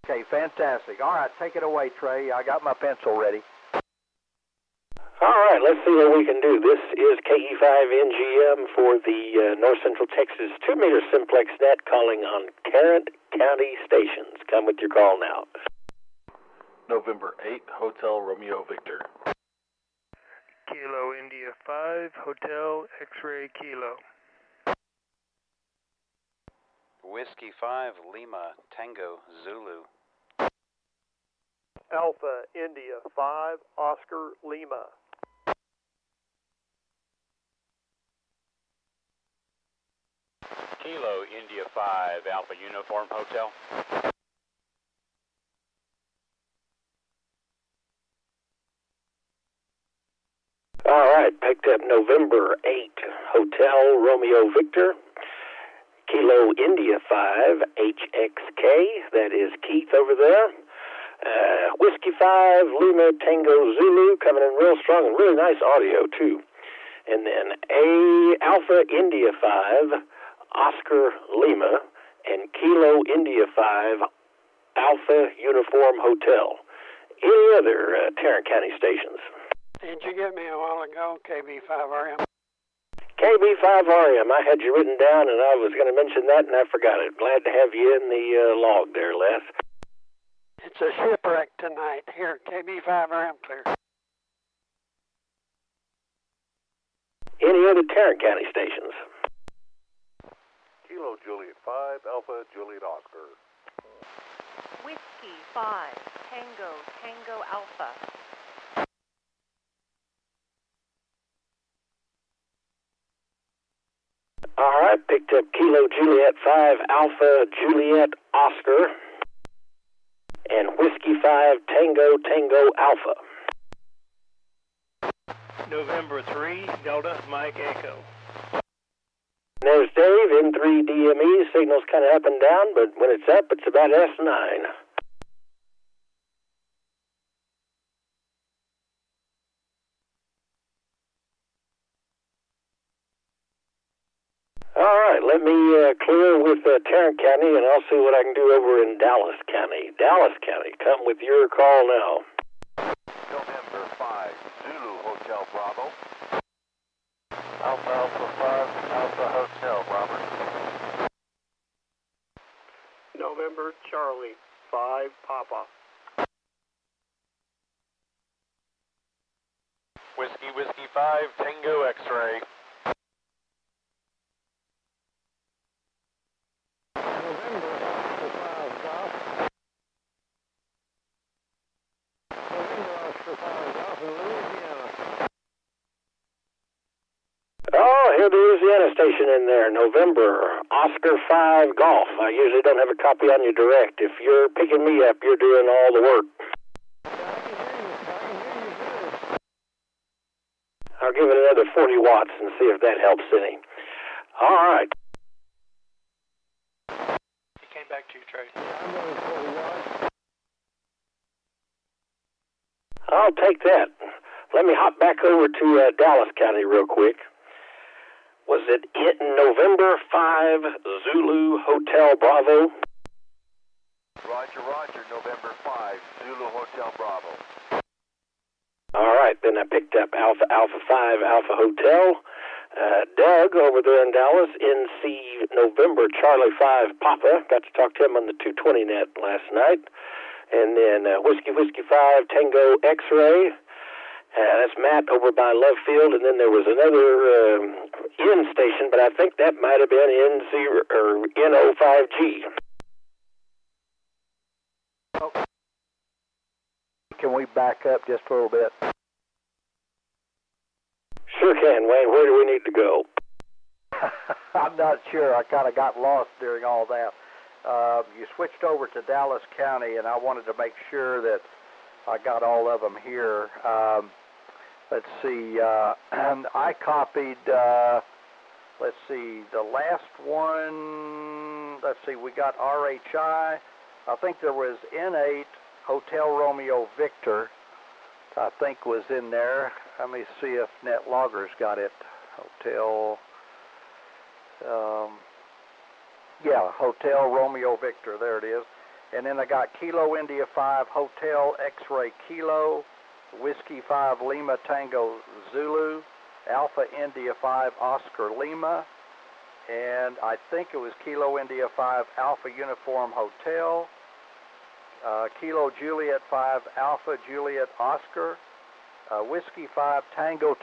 Okay, fantastic. All right, take it away, Trey. I got my pencil ready. All right, let's see what we can do. This is KE5NGM for the North Central Texas 2-meter simplex net calling on Tarrant County stations. Come with your call now. November 8 Hotel Romeo Victor. Kilo India 5 Hotel X-Ray Kilo. Whiskey 5 Lima Tango Zulu. Alpha India 5 Oscar Lima. Kilo India 5 Alpha Uniform Hotel. All right, picked up November 8 Hotel Romeo Victor. Kilo India 5 HXK, that is Keith over there. Whiskey 5 Lima Tango Zulu, coming in real strong and really nice audio too. And then A Alpha India 5 Oscar Lima and Kilo India 5 Alpha Uniform Hotel. Any other Tarrant County stations? Didn't you get me a while ago, KB5RM? KB5RM, I had you written down and I was going to mention that and I forgot it. Glad to have you in the log there, Les. It's a shipwreck tonight. Here, KB5RM clear. Any other Tarrant County stations? Kilo Juliet 5 Alpha Juliet Oscar. Whiskey 5 Tango Alpha. All right, picked up Kilo Juliet 5 Alpha Juliet Oscar and Whiskey 5 Tango Alpha. November 3 Delta Mike Echo. There's Dave, N3 DME, signal's kind of up and down, but when it's up, it's about S9. All right, let me clear with Tarrant County, and I'll see what I can do over in Dallas County. Dallas County, come with your call now. November 5 Zulu Hotel Bravo. Alpha 5 Alpha Hotel, Robert. November Charlie 5 Papa. Whiskey 5 Tango X-ray. Oh, here the Louisiana station in there. November, Oscar 5 Golf. I usually don't have a copy on you direct. If you're picking me up, you're doing all the work. I'll give it another 40 watts and see if that helps any. All right. He came back to you, Tracy. I'll take that. Let me hop back over to Dallas County real quick. Was it in November 5 Zulu Hotel Bravo? Roger, November 5 Zulu Hotel Bravo. All right, then I picked up Alpha 5 Alpha Hotel. Doug over there in Dallas, NC November Charlie 5 Papa. Got to talk to him on the 220 net last night. And then Whiskey 5 Tango X-ray. That's Matt over by Love Field. And then there was another N station, but I think that might have been N0 or NO5G. Okay. Can we back up just a little bit? Sure can, Wayne. Where do we need to go? I'm not sure. I kind of got lost during all that. You switched over to Dallas County, and I wanted to make sure that I got all of them here. Let's see. I copied, let's see, the last one. Let's see, we got RHI. I think there was N8 Hotel Romeo Victor, I think was in there. Let me see if Net Loggers got it. Hotel, yeah, Hotel Romeo Victor, there it is. And then I got Kilo India 5 Hotel X-ray Kilo, Whiskey 5 Lima Tango Zulu, Alpha India 5 Oscar Lima, and I think it was Kilo India 5 Alpha Uniform Hotel, Kilo Juliet 5 Alpha Juliet Oscar, Whiskey 5 Tango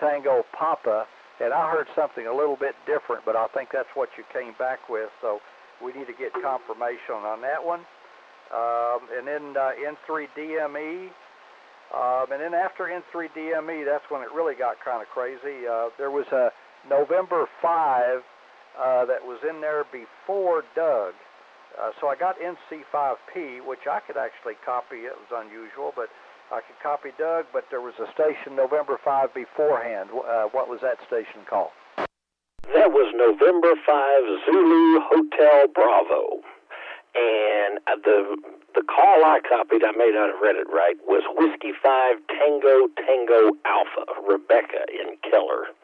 Papa, and I heard something a little bit different, but I think that's what you came back with, so we need to get confirmation on that one. And then N3 DME, and then after N3 DME, that's when it really got kind of crazy. There was a November 5 that was in there before Doug. So I got NC5P, which I could actually copy. It was unusual, but I could copy Doug, but there was a station November 5 beforehand. What was that station called? That was November 5 Zulu Hotel Bravo. And the call I copied, I may not have read it right, was Whiskey 5 Tango Tango Alpha, Rebecca in Keller.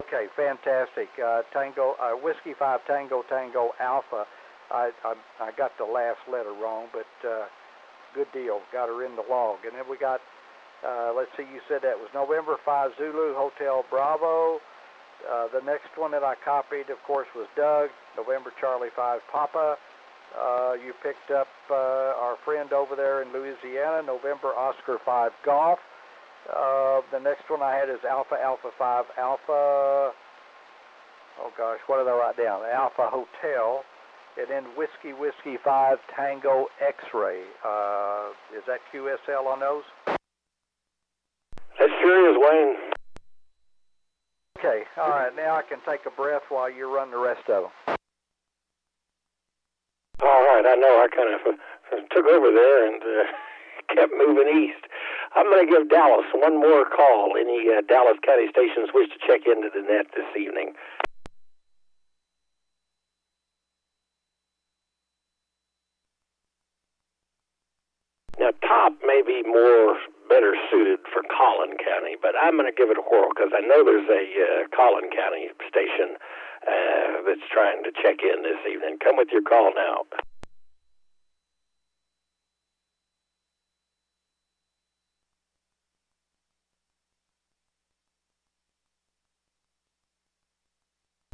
Okay, fantastic. Whiskey 5 Tango Tango Alpha. I got the last letter wrong, but good deal. Got her in the log. And then we got, let's see, you said that was November 5 Zulu Hotel Bravo. The next one that I copied, of course, was Doug, November Charlie 5 Papa. You picked up our friend over there in Louisiana, November Oscar 5 Golf. The next one I had is Alpha Alpha 5 Alpha. Oh gosh, what did I write down? Alpha Hotel. And then Whiskey Whiskey 5 Tango X-Ray. Is that QSL on those? That sure is, Wayne. Okay, all right. Now I can take a breath while you run the rest of them. All right, I know. I kind of took over there and kept moving east. I'm going to give Dallas one more call. Any Dallas County stations wish to check into the net this evening? Now, Top may be better suited for Collin County, but I'm going to give it a whirl because I know there's a Collin County station that's trying to check in this evening. Come with your call now.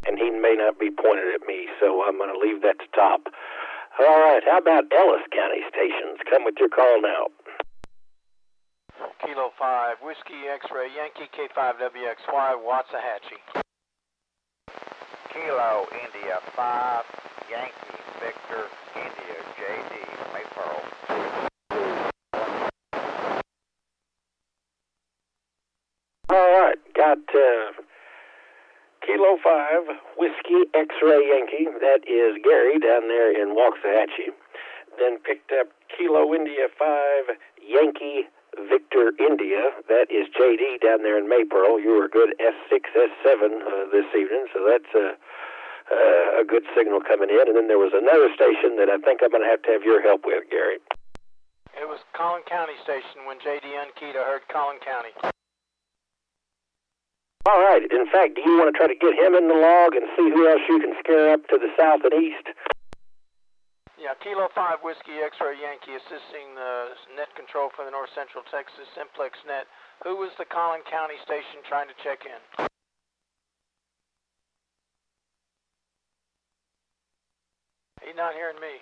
And he may not be pointed at me, so I'm going to leave that to Top. All right, how about Ellis County stations? Come with your call now. Kilo 5, Whiskey X-Ray, Yankee K5WXY, Waxahachie. Kilo India 5, Yankee Victor India JD Maypearl. All right, got Kilo 5, Whiskey X-Ray Yankee. That is Gary down there in Waxahachie. Then picked up Kilo India 5, Yankee Victor India. That is JD down there in Maypearl. You were good S6, S7 this evening, so that's a good signal coming in. And then there was another station that I think I'm going to have your help with, Gary. It was Collin County station when JD Unkita heard Collin County. All right. In fact, do you want to try to get him in the log and see who else you can scare up to the south and east? Yeah, Kilo 5 Whiskey X-Ray Yankee assisting the net control for the North Central Texas Simplex net. Who was the Collin County station trying to check in? He's not hearing me.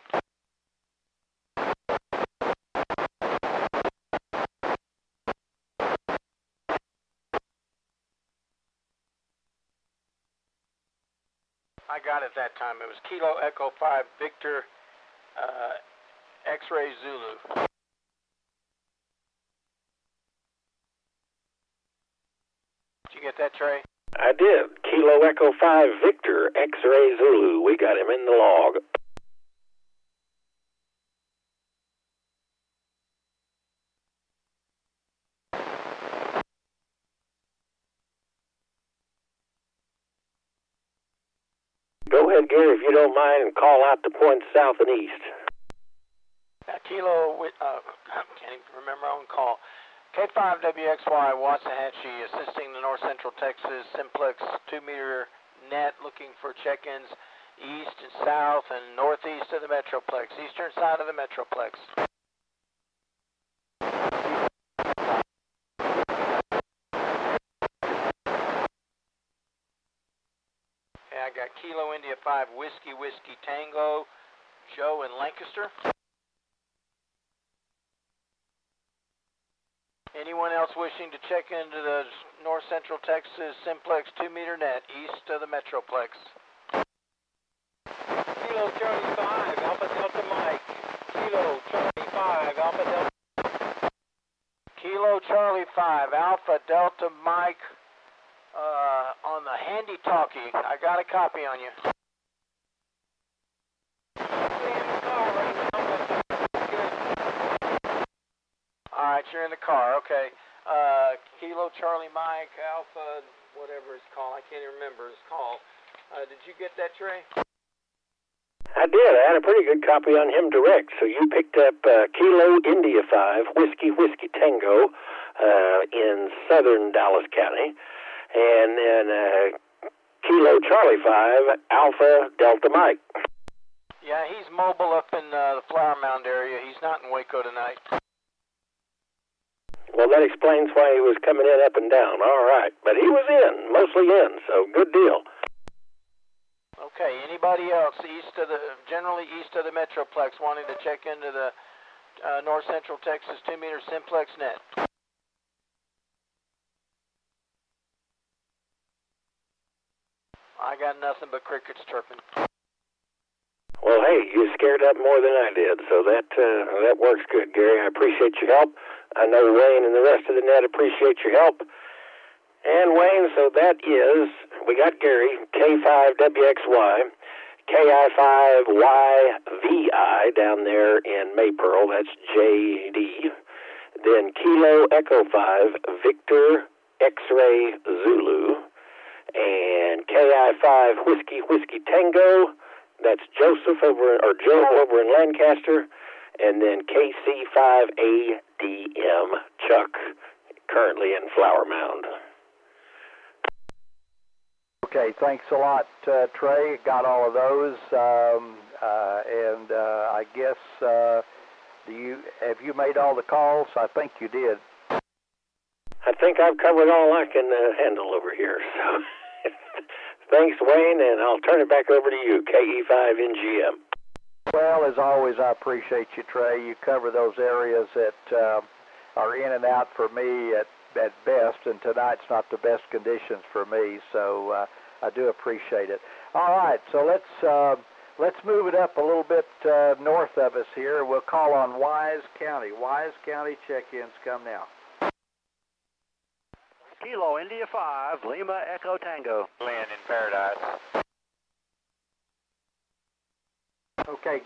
I got it that time. It was Kilo Echo 5 Victor X-Ray Zulu. Did you get that, Trey? I did. Kilo Echo 5 Victor X-Ray Zulu. We got him in the log. Go ahead, Gary, if you don't mind, and call out the points south and east. Kilo, I can't even remember my own call. K5WXY, Waxahachie, assisting the North Central Texas Simplex 2-meter net, looking for check-ins east and south and northeast of the Metroplex, eastern side of the Metroplex. I got Kilo India 5 Whiskey Whiskey Tango, Joe in Lancaster. Anyone else wishing to check into the North Central Texas Simplex 2-meter net east of the Metroplex? Kilo Charlie 5, Alpha Delta Mike. Kilo Charlie 5, Alpha Delta. Kilo Charlie 5, Alpha Delta Mike. On the handy-talkie, I got a copy on you. Alright, you're in the car, okay. Kilo Charlie Mike, Alpha whatever it's called. I can't even remember it's called. Did you get that, Trey? I did. I had a pretty good copy on him direct. So you picked up Kilo India 5, Whiskey Tango in southern Dallas County, and then Kilo Charlie 5, Alpha Delta Mike. Yeah, he's mobile up in the Flower Mound area. He's not in Waco tonight. Well, that explains why he was coming in up and down. All right. But he was in, mostly in, so good deal. Okay, anybody else generally east of the Metroplex wanting to check into the North Central Texas 2-meter Simplex net? I got nothing but crickets chirping. Well, hey, you scared up more than I did, so that works good, Gary. I appreciate your help. I know Wayne and the rest of the net appreciate your help. And Wayne, so that is, we got Gary, K5WXY, KI5YVI down there in Maypearl, that's JD. Then Kilo Echo 5, Victor X-Ray Zulu. And KI5 Whiskey Tango, that's Joe over in Lancaster. And then KC5ADM, Chuck, currently in Flower Mound. Okay, thanks a lot, Trey. Got all of those, and I guess have you made all the calls? I think you did. I think I've covered all I can handle over here. So, thanks, Wayne, and I'll turn it back over to you, KE5NGM. Well, as always, I appreciate you, Trey. You cover those areas that are in and out for me at best, and tonight's not the best conditions for me, so I do appreciate it. All right, so let's move it up a little bit north of us here. We'll call on Wise County. Wise County check-ins come now. Kilo India 5, Lima Echo Tango. Glenn in Paradise. Okay,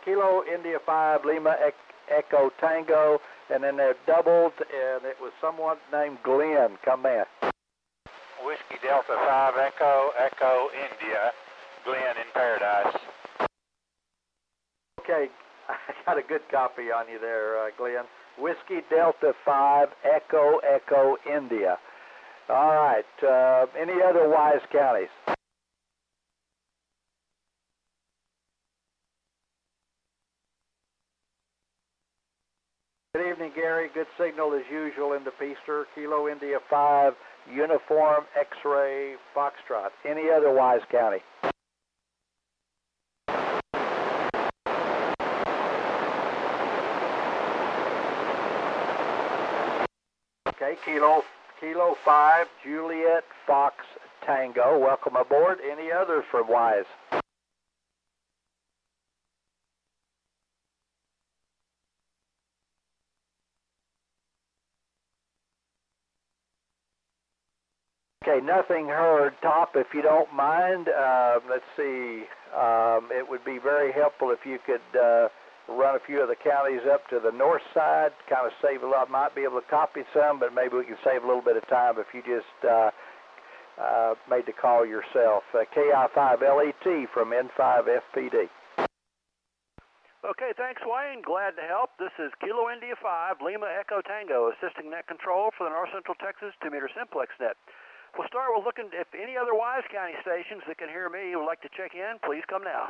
Kilo India 5, Lima Echo Tango, and then they're doubled, and it was someone named Glenn. Come in. Whiskey Delta 5 Echo India, Glenn in Paradise. Okay, I got a good copy on you there, Glenn. Whiskey Delta 5 Echo India. All right, any other Wise counties? Good evening, Gary. Good signal as usual in the Peaster. Kilo India 5, Uniform X-Ray Foxtrot. Any other Wise County? Okay, Kilo 5, Juliet Fox Tango. Welcome aboard. Any others from Wise? Okay, nothing heard. Top, if you don't mind, let's see. It would be very helpful if you could run a few of the counties up to the north side, kind of save a lot. Might be able to copy some, but maybe we can save a little bit of time if you just made the call yourself. KI5LET from N5FPD. Okay, thanks, Wayne. Glad to help. This is Kilo India 5, Lima Echo Tango, assisting net control for the North Central Texas 2-meter Simplex net. We'll start with looking if any other Wise County stations that can hear me would like to check in. Please come now.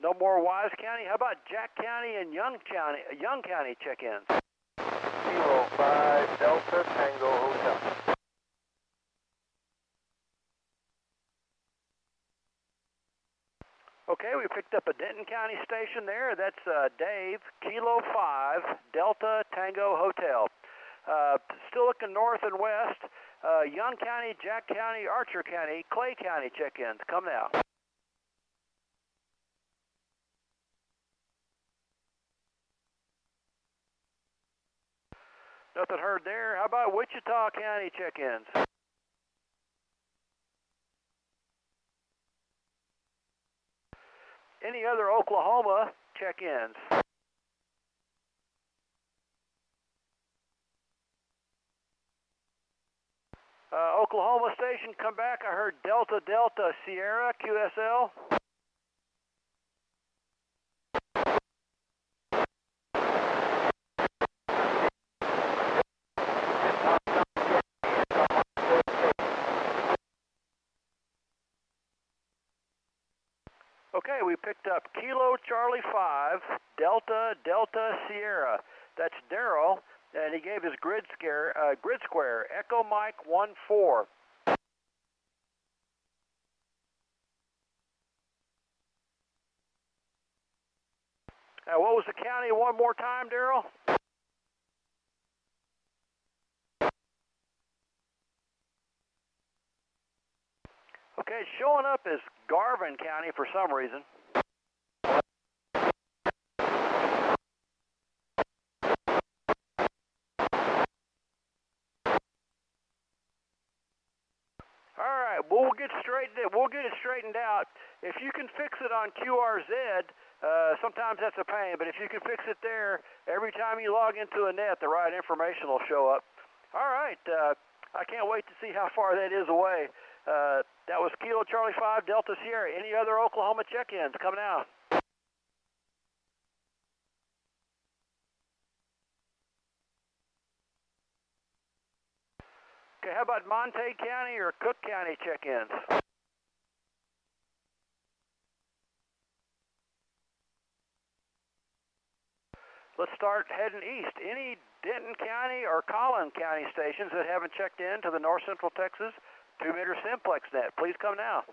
No more Wise County. How about Jack County and Young County check-ins? Kilo 5 Delta Tango Hotel. Okay, we picked up a Denton County station there. That's Dave, Kilo 5, Delta Tango Hotel. Still looking north and west. Young County, Jack County, Archer County, Clay County check-ins. Come now. Nothing heard there. How about Wichita County check-ins? Any other Oklahoma check-ins? Oklahoma station, come back. I heard Delta Delta Sierra QSL. Okay, we picked up Kilo Charlie 5 Delta Delta Sierra. That's Daryl, and he gave his grid square Echo Mike 14. What was the county one more time, Daryl? Okay, it's showing up as Garvin County for some reason. All right, we'll get it straightened out. If you can fix it on QRZ, sometimes that's a pain, but if you can fix it there, every time you log into a net, the right information will show up. All right, I can't wait to see how far that is away. That was Kilo Charlie 5 Delta Sierra. Any other Oklahoma check-ins coming out? Okay, how about Montague County or Cook County check-ins? Let's start heading east. Any Denton County or Collin County stations that haven't checked in to the North Central Texas 2-meter Simplex net, please come now.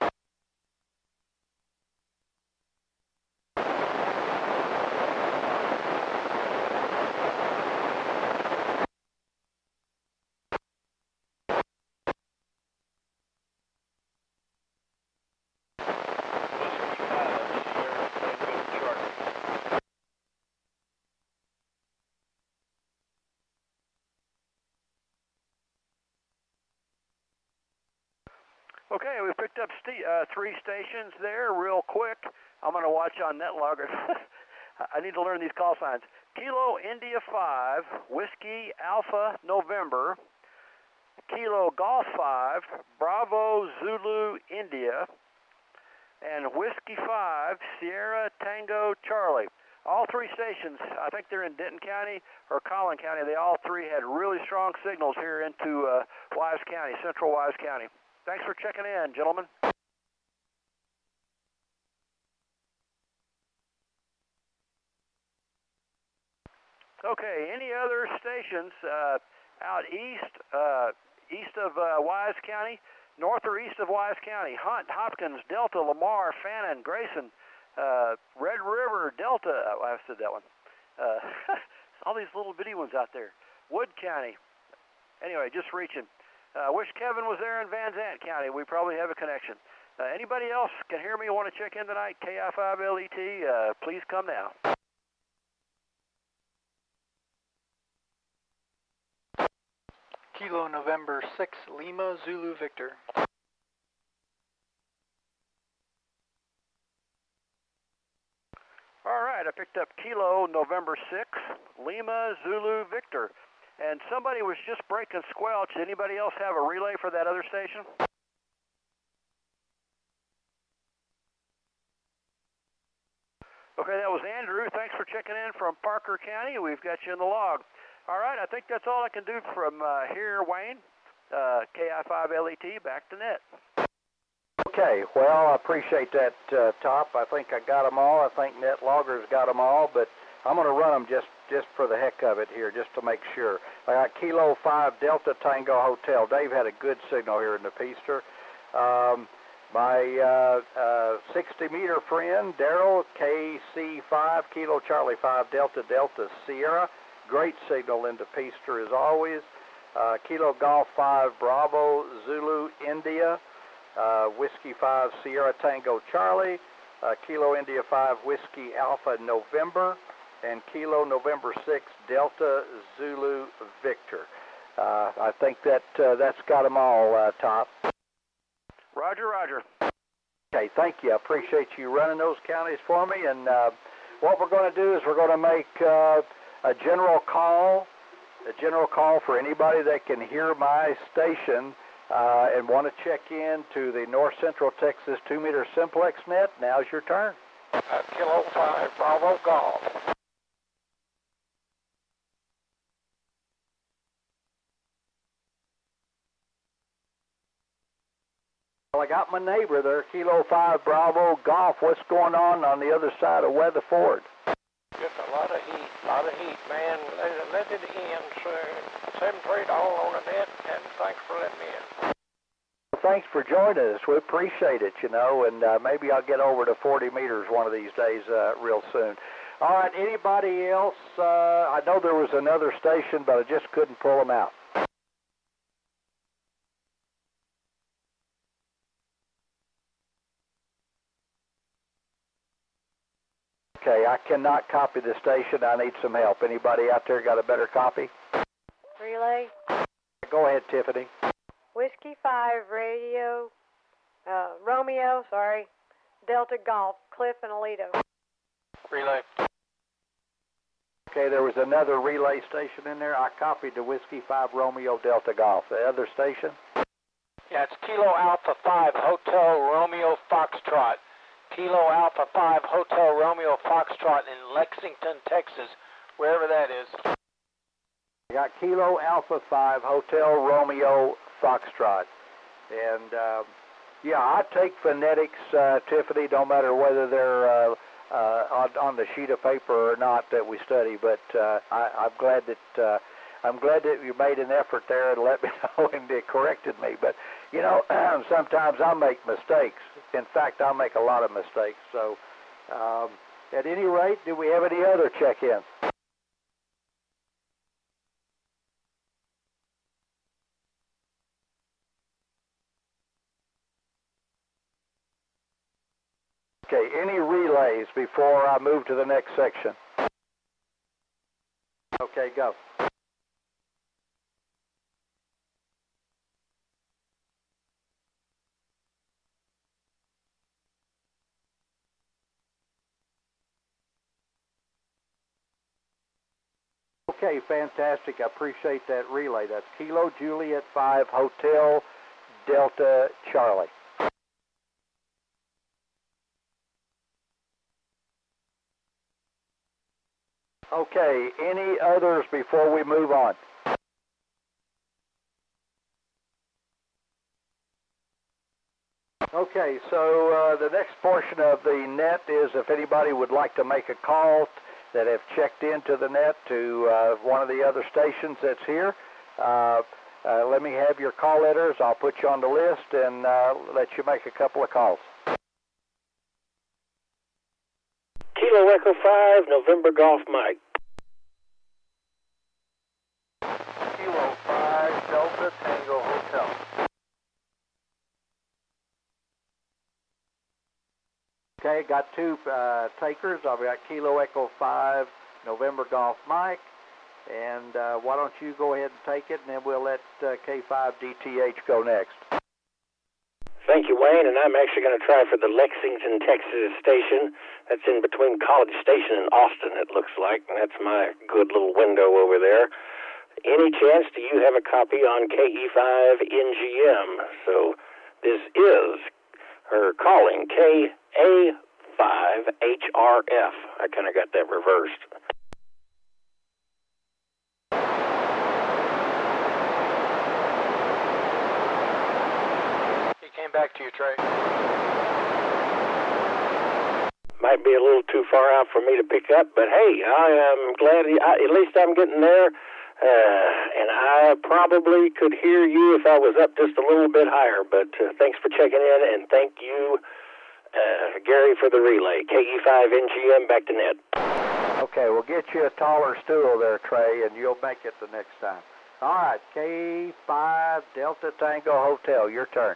Okay, we picked up 3 stations there real quick. I'm going to watch on NetLogger. I need to learn these call signs. Kilo India 5, Whiskey Alpha November, Kilo Golf 5, Bravo Zulu India, and Whiskey 5, Sierra Tango Charlie. All 3 stations, I think they're in Denton County or Collin County. They all 3 had really strong signals here into Wise County, central Wise County. Thanks for checking in, gentlemen. Okay, any other stations out east of Wise County, north or east of Wise County? Hunt, Hopkins, Delta, Lamar, Fannin, Grayson, Red River, Delta. Oh, I said that one. All these little bitty ones out there. Wood County. Anyway, just reaching. Wish Kevin was there in Van Zant County. We probably have a connection. Anybody else can hear me, want to check in tonight? KI5LET, please come now. Kilo November 6, Lima, Zulu, Victor. All right, I picked up Kilo November 6, Lima, Zulu, Victor. And somebody was just breaking squelch. Anybody else have a relay for that other station? Okay, that was Andrew. Thanks for checking in from Parker County. We've got you in the log. All right, I think that's all I can do from here, Wayne. KI5LET, back to net. Okay, well, I appreciate that, Top. I think I got them all. I think NetLogger's got them all, but I'm going to run them just for the heck of it here, just to make sure. I got Kilo 5 Delta Tango Hotel. Dave had a good signal here in the Peaster. My 60-meter friend, Daryl, KC5, Kilo Charlie 5 Delta Delta Sierra. Great signal into Peaster as always. Kilo Golf 5 Bravo Zulu India. Whiskey 5 Sierra Tango Charlie. Kilo India 5 Whiskey Alpha November. And Kilo November 6 Delta Zulu Victor. I think that's got them all, Top. Roger, roger. Okay, thank you. I appreciate you running those counties for me. And what we're going to do is we're going to make a general call for anybody that can hear my station and want to check in to the North Central Texas 2-meter simplex net, now's your turn. Kilo 5 Bravo Golf. Well, I got my neighbor there, Kilo 5 Bravo Golf. What's going on the other side of Weatherford? Just a lot of heat, man. Let it in, sir. 7-3 all on the net, and thanks for letting me in. Well, thanks for joining us. We appreciate it, you know, and maybe I'll get over to 40 meters one of these days real soon. All right, anybody else? I know there was another station, but I just couldn't pull them out. Okay, I cannot copy the station. I need some help. Anybody out there got a better copy? Relay. Go ahead, Tiffany. Whiskey 5 Radio, Romeo, Delta Golf, Cliff and Alito. Relay. Okay, there was another relay station in there. I copied the Whiskey 5 Romeo Delta Golf. The other station? Yeah, it's Kilo Alpha 5 Hotel Romeo Foxtrot. Kilo Alpha 5 Hotel Romeo Foxtrot in Lexington, Texas, wherever that is. I got Kilo Alpha 5 Hotel Romeo Foxtrot. And, yeah, I take phonetics, Tiffany, no matter whether they're on the sheet of paper or not that we study. But I'm glad that you made an effort there and let me know and they corrected me. But, you know, sometimes I make mistakes. In fact, I make a lot of mistakes. So, at any rate, do we have any other check-ins? Okay, any relays before I move to the next section? Okay, go. Okay, fantastic. I appreciate that relay. That's Kilo Juliet 5 Hotel Delta Charlie. Okay, any others before we move on? Okay, so the next portion of the net is if anybody would like to make a call that have checked into the net to one of the other stations that's here. Let me have your call letters. I'll put you on the list and let you make a couple of calls. Kilo Echo 5, November Golf Mike. Kilo 5, Delta Tango Hotel. Okay, got two takers. I've got Kilo Echo 5, November Golf Mike. And why don't you go ahead and take it, and then we'll let K5DTH go next. Thank you, Wayne, and I'm actually going to try for the Lexington, Texas station. That's in between College Station and Austin, it looks like, and that's my good little window over there. Any chance do you have a copy on KE5NGM? So this is her calling, KA5HRF. I kind of got that reversed. Back to you, Trey. Might be a little too far out for me to pick up, but hey, I am glad, at least I'm getting there, and I probably could hear you if I was up just a little bit higher, but thanks for checking in, and thank you, Gary, for the relay. KE5NGM, back to net. Okay, we'll get you a taller stool there, Trey, and you'll make it the next time. All right, K5 Delta Tango Hotel, your turn.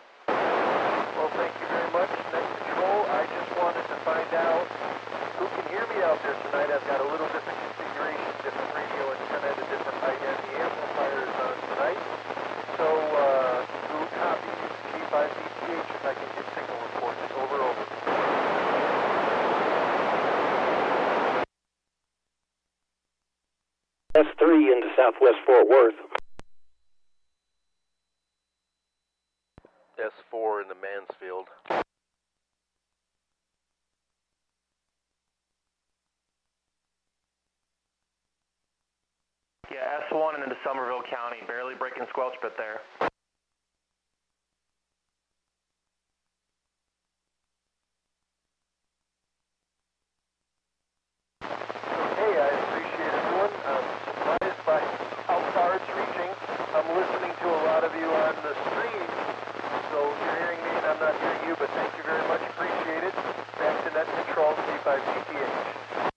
Well, thank you very much, Net Control. I just wanted to find out who can hear me out there tonight. I've got a little different configuration, different radio antenna, and a different height on the amplifiers tonight. So, who copies K5DTH if I can get signal reports? Over. S3 into Southwest Fort Worth. Mansfield. Yeah, S1 into Somerville County, barely breaking squelch bit there. Okay, I appreciate everyone. I'm surprised by how far it's reaching. I'm listening to a lot of you on the stream, so you're hearing me and I'm not hearing you, but thank you very much. Appreciate it. Back to net control, C5GTH.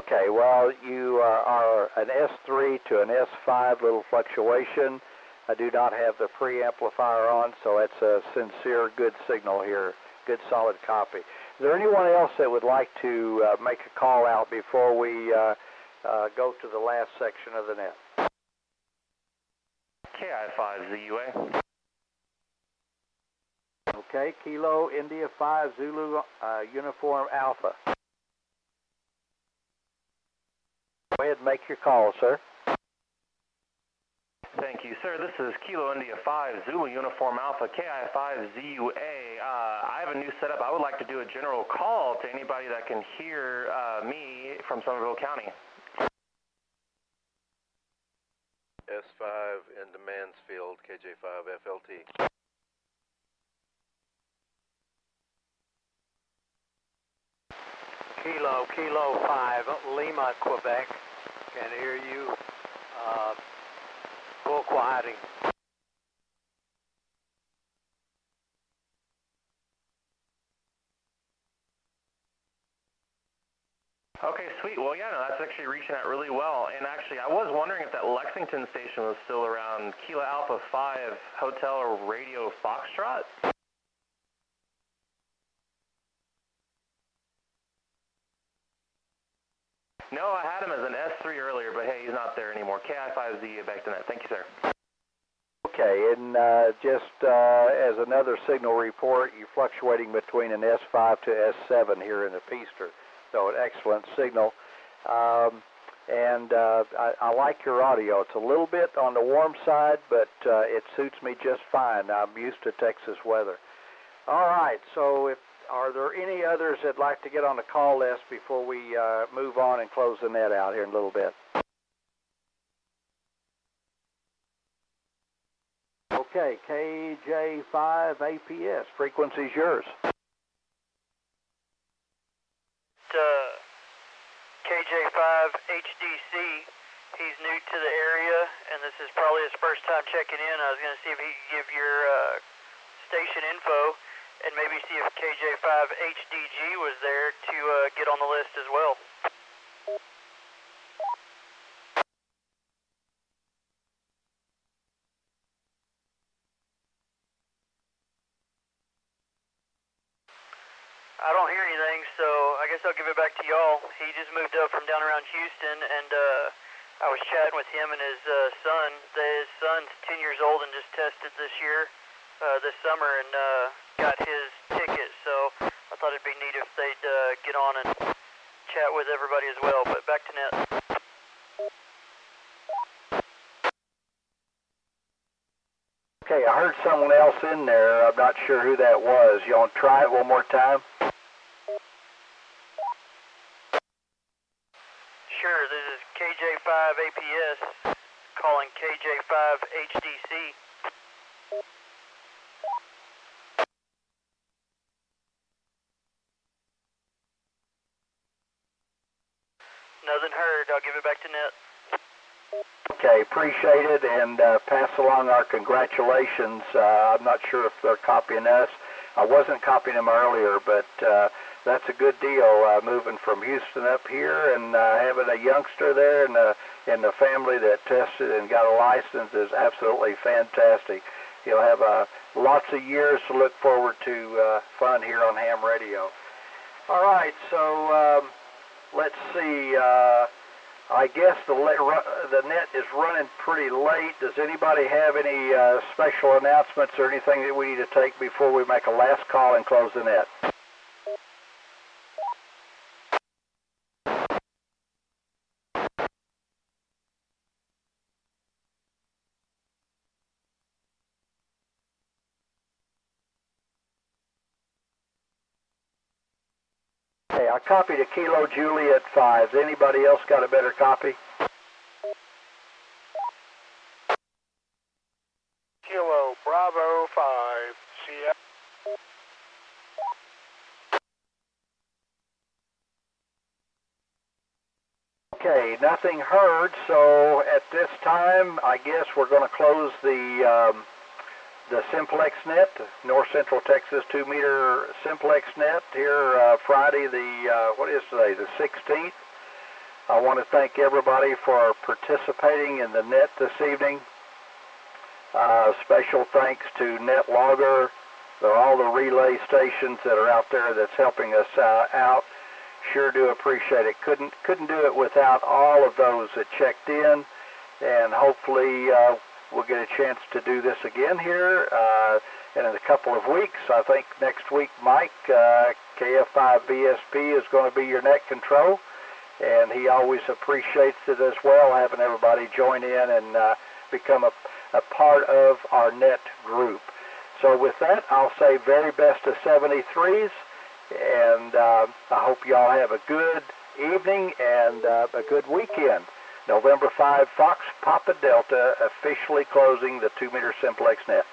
Okay, well, you are an S3 to an S5, little fluctuation. I do not have the preamplifier on, so that's a sincere, good signal here, good solid copy. Is there anyone else that would like to make a call out before we go to the last section of the net? KI5ZUA. Okay, Kilo India 5 Zulu Uniform Alpha. Go ahead and make your call, sir. Thank you, sir. This is Kilo India 5 Zulu Uniform Alpha, KI5ZUA. I have a new setup. I would like to do a general call to anybody that can hear me from Somerville County. S5 into Mansfield, KJ5 FLT. Kilo 5, Lima, Quebec. Can hear you. Full quieting. Okay, sweet. Well, yeah, no, that's actually reaching out really well. And actually, I was wondering if that Lexington station was still around. Kilo Alpha 5 Hotel or Radio Foxtrot? No, I had him as an S3 earlier, but hey, he's not there anymore. KI5Z, back to net. Thank you, sir. Okay, and just as another signal report, you're fluctuating between an S5 to S7 here in the Peaster. So an excellent signal. I like your audio. It's a little bit on the warm side, but it suits me just fine. I'm used to Texas weather. All right, so are there any others that'd like to get on the call list before we move on and close the net out here in a little bit? Okay, KJ5APS, frequency's yours. KJ5HDC, he's new to the area, and this is probably his first time checking in. I was going to see if he could give your station info, and maybe see if KJ5HDG was there to get on the list as well. I don't hear anything, so I guess I'll give it back to y'all. He just moved up from down around Houston, and I was chatting with him and his son. His son's 10 years old and just tested this year, this summer, and got his ticket, so I thought it'd be neat if they'd get on and chat with everybody as well. But back to net. Okay, I heard someone else in there. I'm not sure who that was. You want to try it one more time? Sure, this is KJ5APS calling KJ5HDC. Nothing heard. I'll give it back to net. Okay, appreciate it, and pass along our congratulations. I'm not sure if they're copying us. I wasn't copying them earlier, but that's a good deal, moving from Houston up here and having a youngster there and the family that tested and got a license is absolutely fantastic. He'll have lots of years to look forward to fun here on ham radio. All right, so let's see. I guess the net is running pretty late. Does anybody have any special announcements or anything that we need to take before we make a last call and close the net? Okay, I copied a Kilo Juliet 5. Has anybody else got a better copy? Kilo Bravo 5, CF. Okay, nothing heard, so at this time, I guess we're going to close the Simplex net, North Central Texas 2-meter Simplex net here Friday what is today, the 16th. I want to thank everybody for participating in the net this evening. Special thanks to NetLogger, all the relay stations that are out there that's helping us out. Sure do appreciate it. Couldn't do it without all of those that checked in, and hopefully we'll get a chance to do this again here in a couple of weeks. I think next week Mike, KF5BSP, is going to be your net control, and he always appreciates it as well, having everybody join in and become a part of our net group. So with that, I'll say very best of 73s, and I hope y'all have a good evening and a good weekend. November 5, Fox Papa Delta, officially closing the 2-meter Simplex net.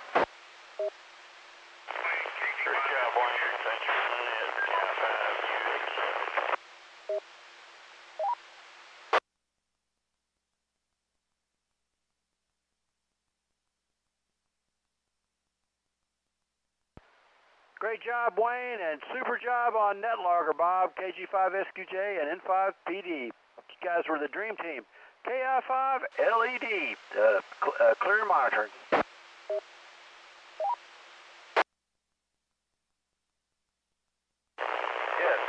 Great job, Wayne, and super job on NetLogger, Bob, KG5SQJ, and N5PD. You guys were the dream team. KI5 LED, clear monitoring. Yes,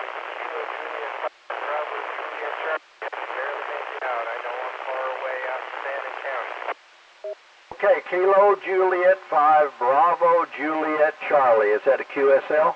Kilo Juliet, Bravo Juliet, Charlie. Barely made it out. I know I'm far away out in Bannon County. Okay, Kilo Juliet 5, Bravo Juliet Charlie. Is that a QSL?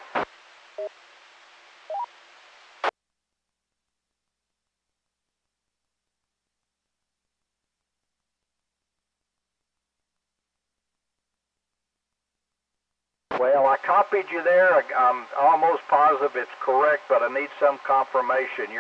Well, I copied you there. I'm almost positive it's correct, but I need some confirmation. You're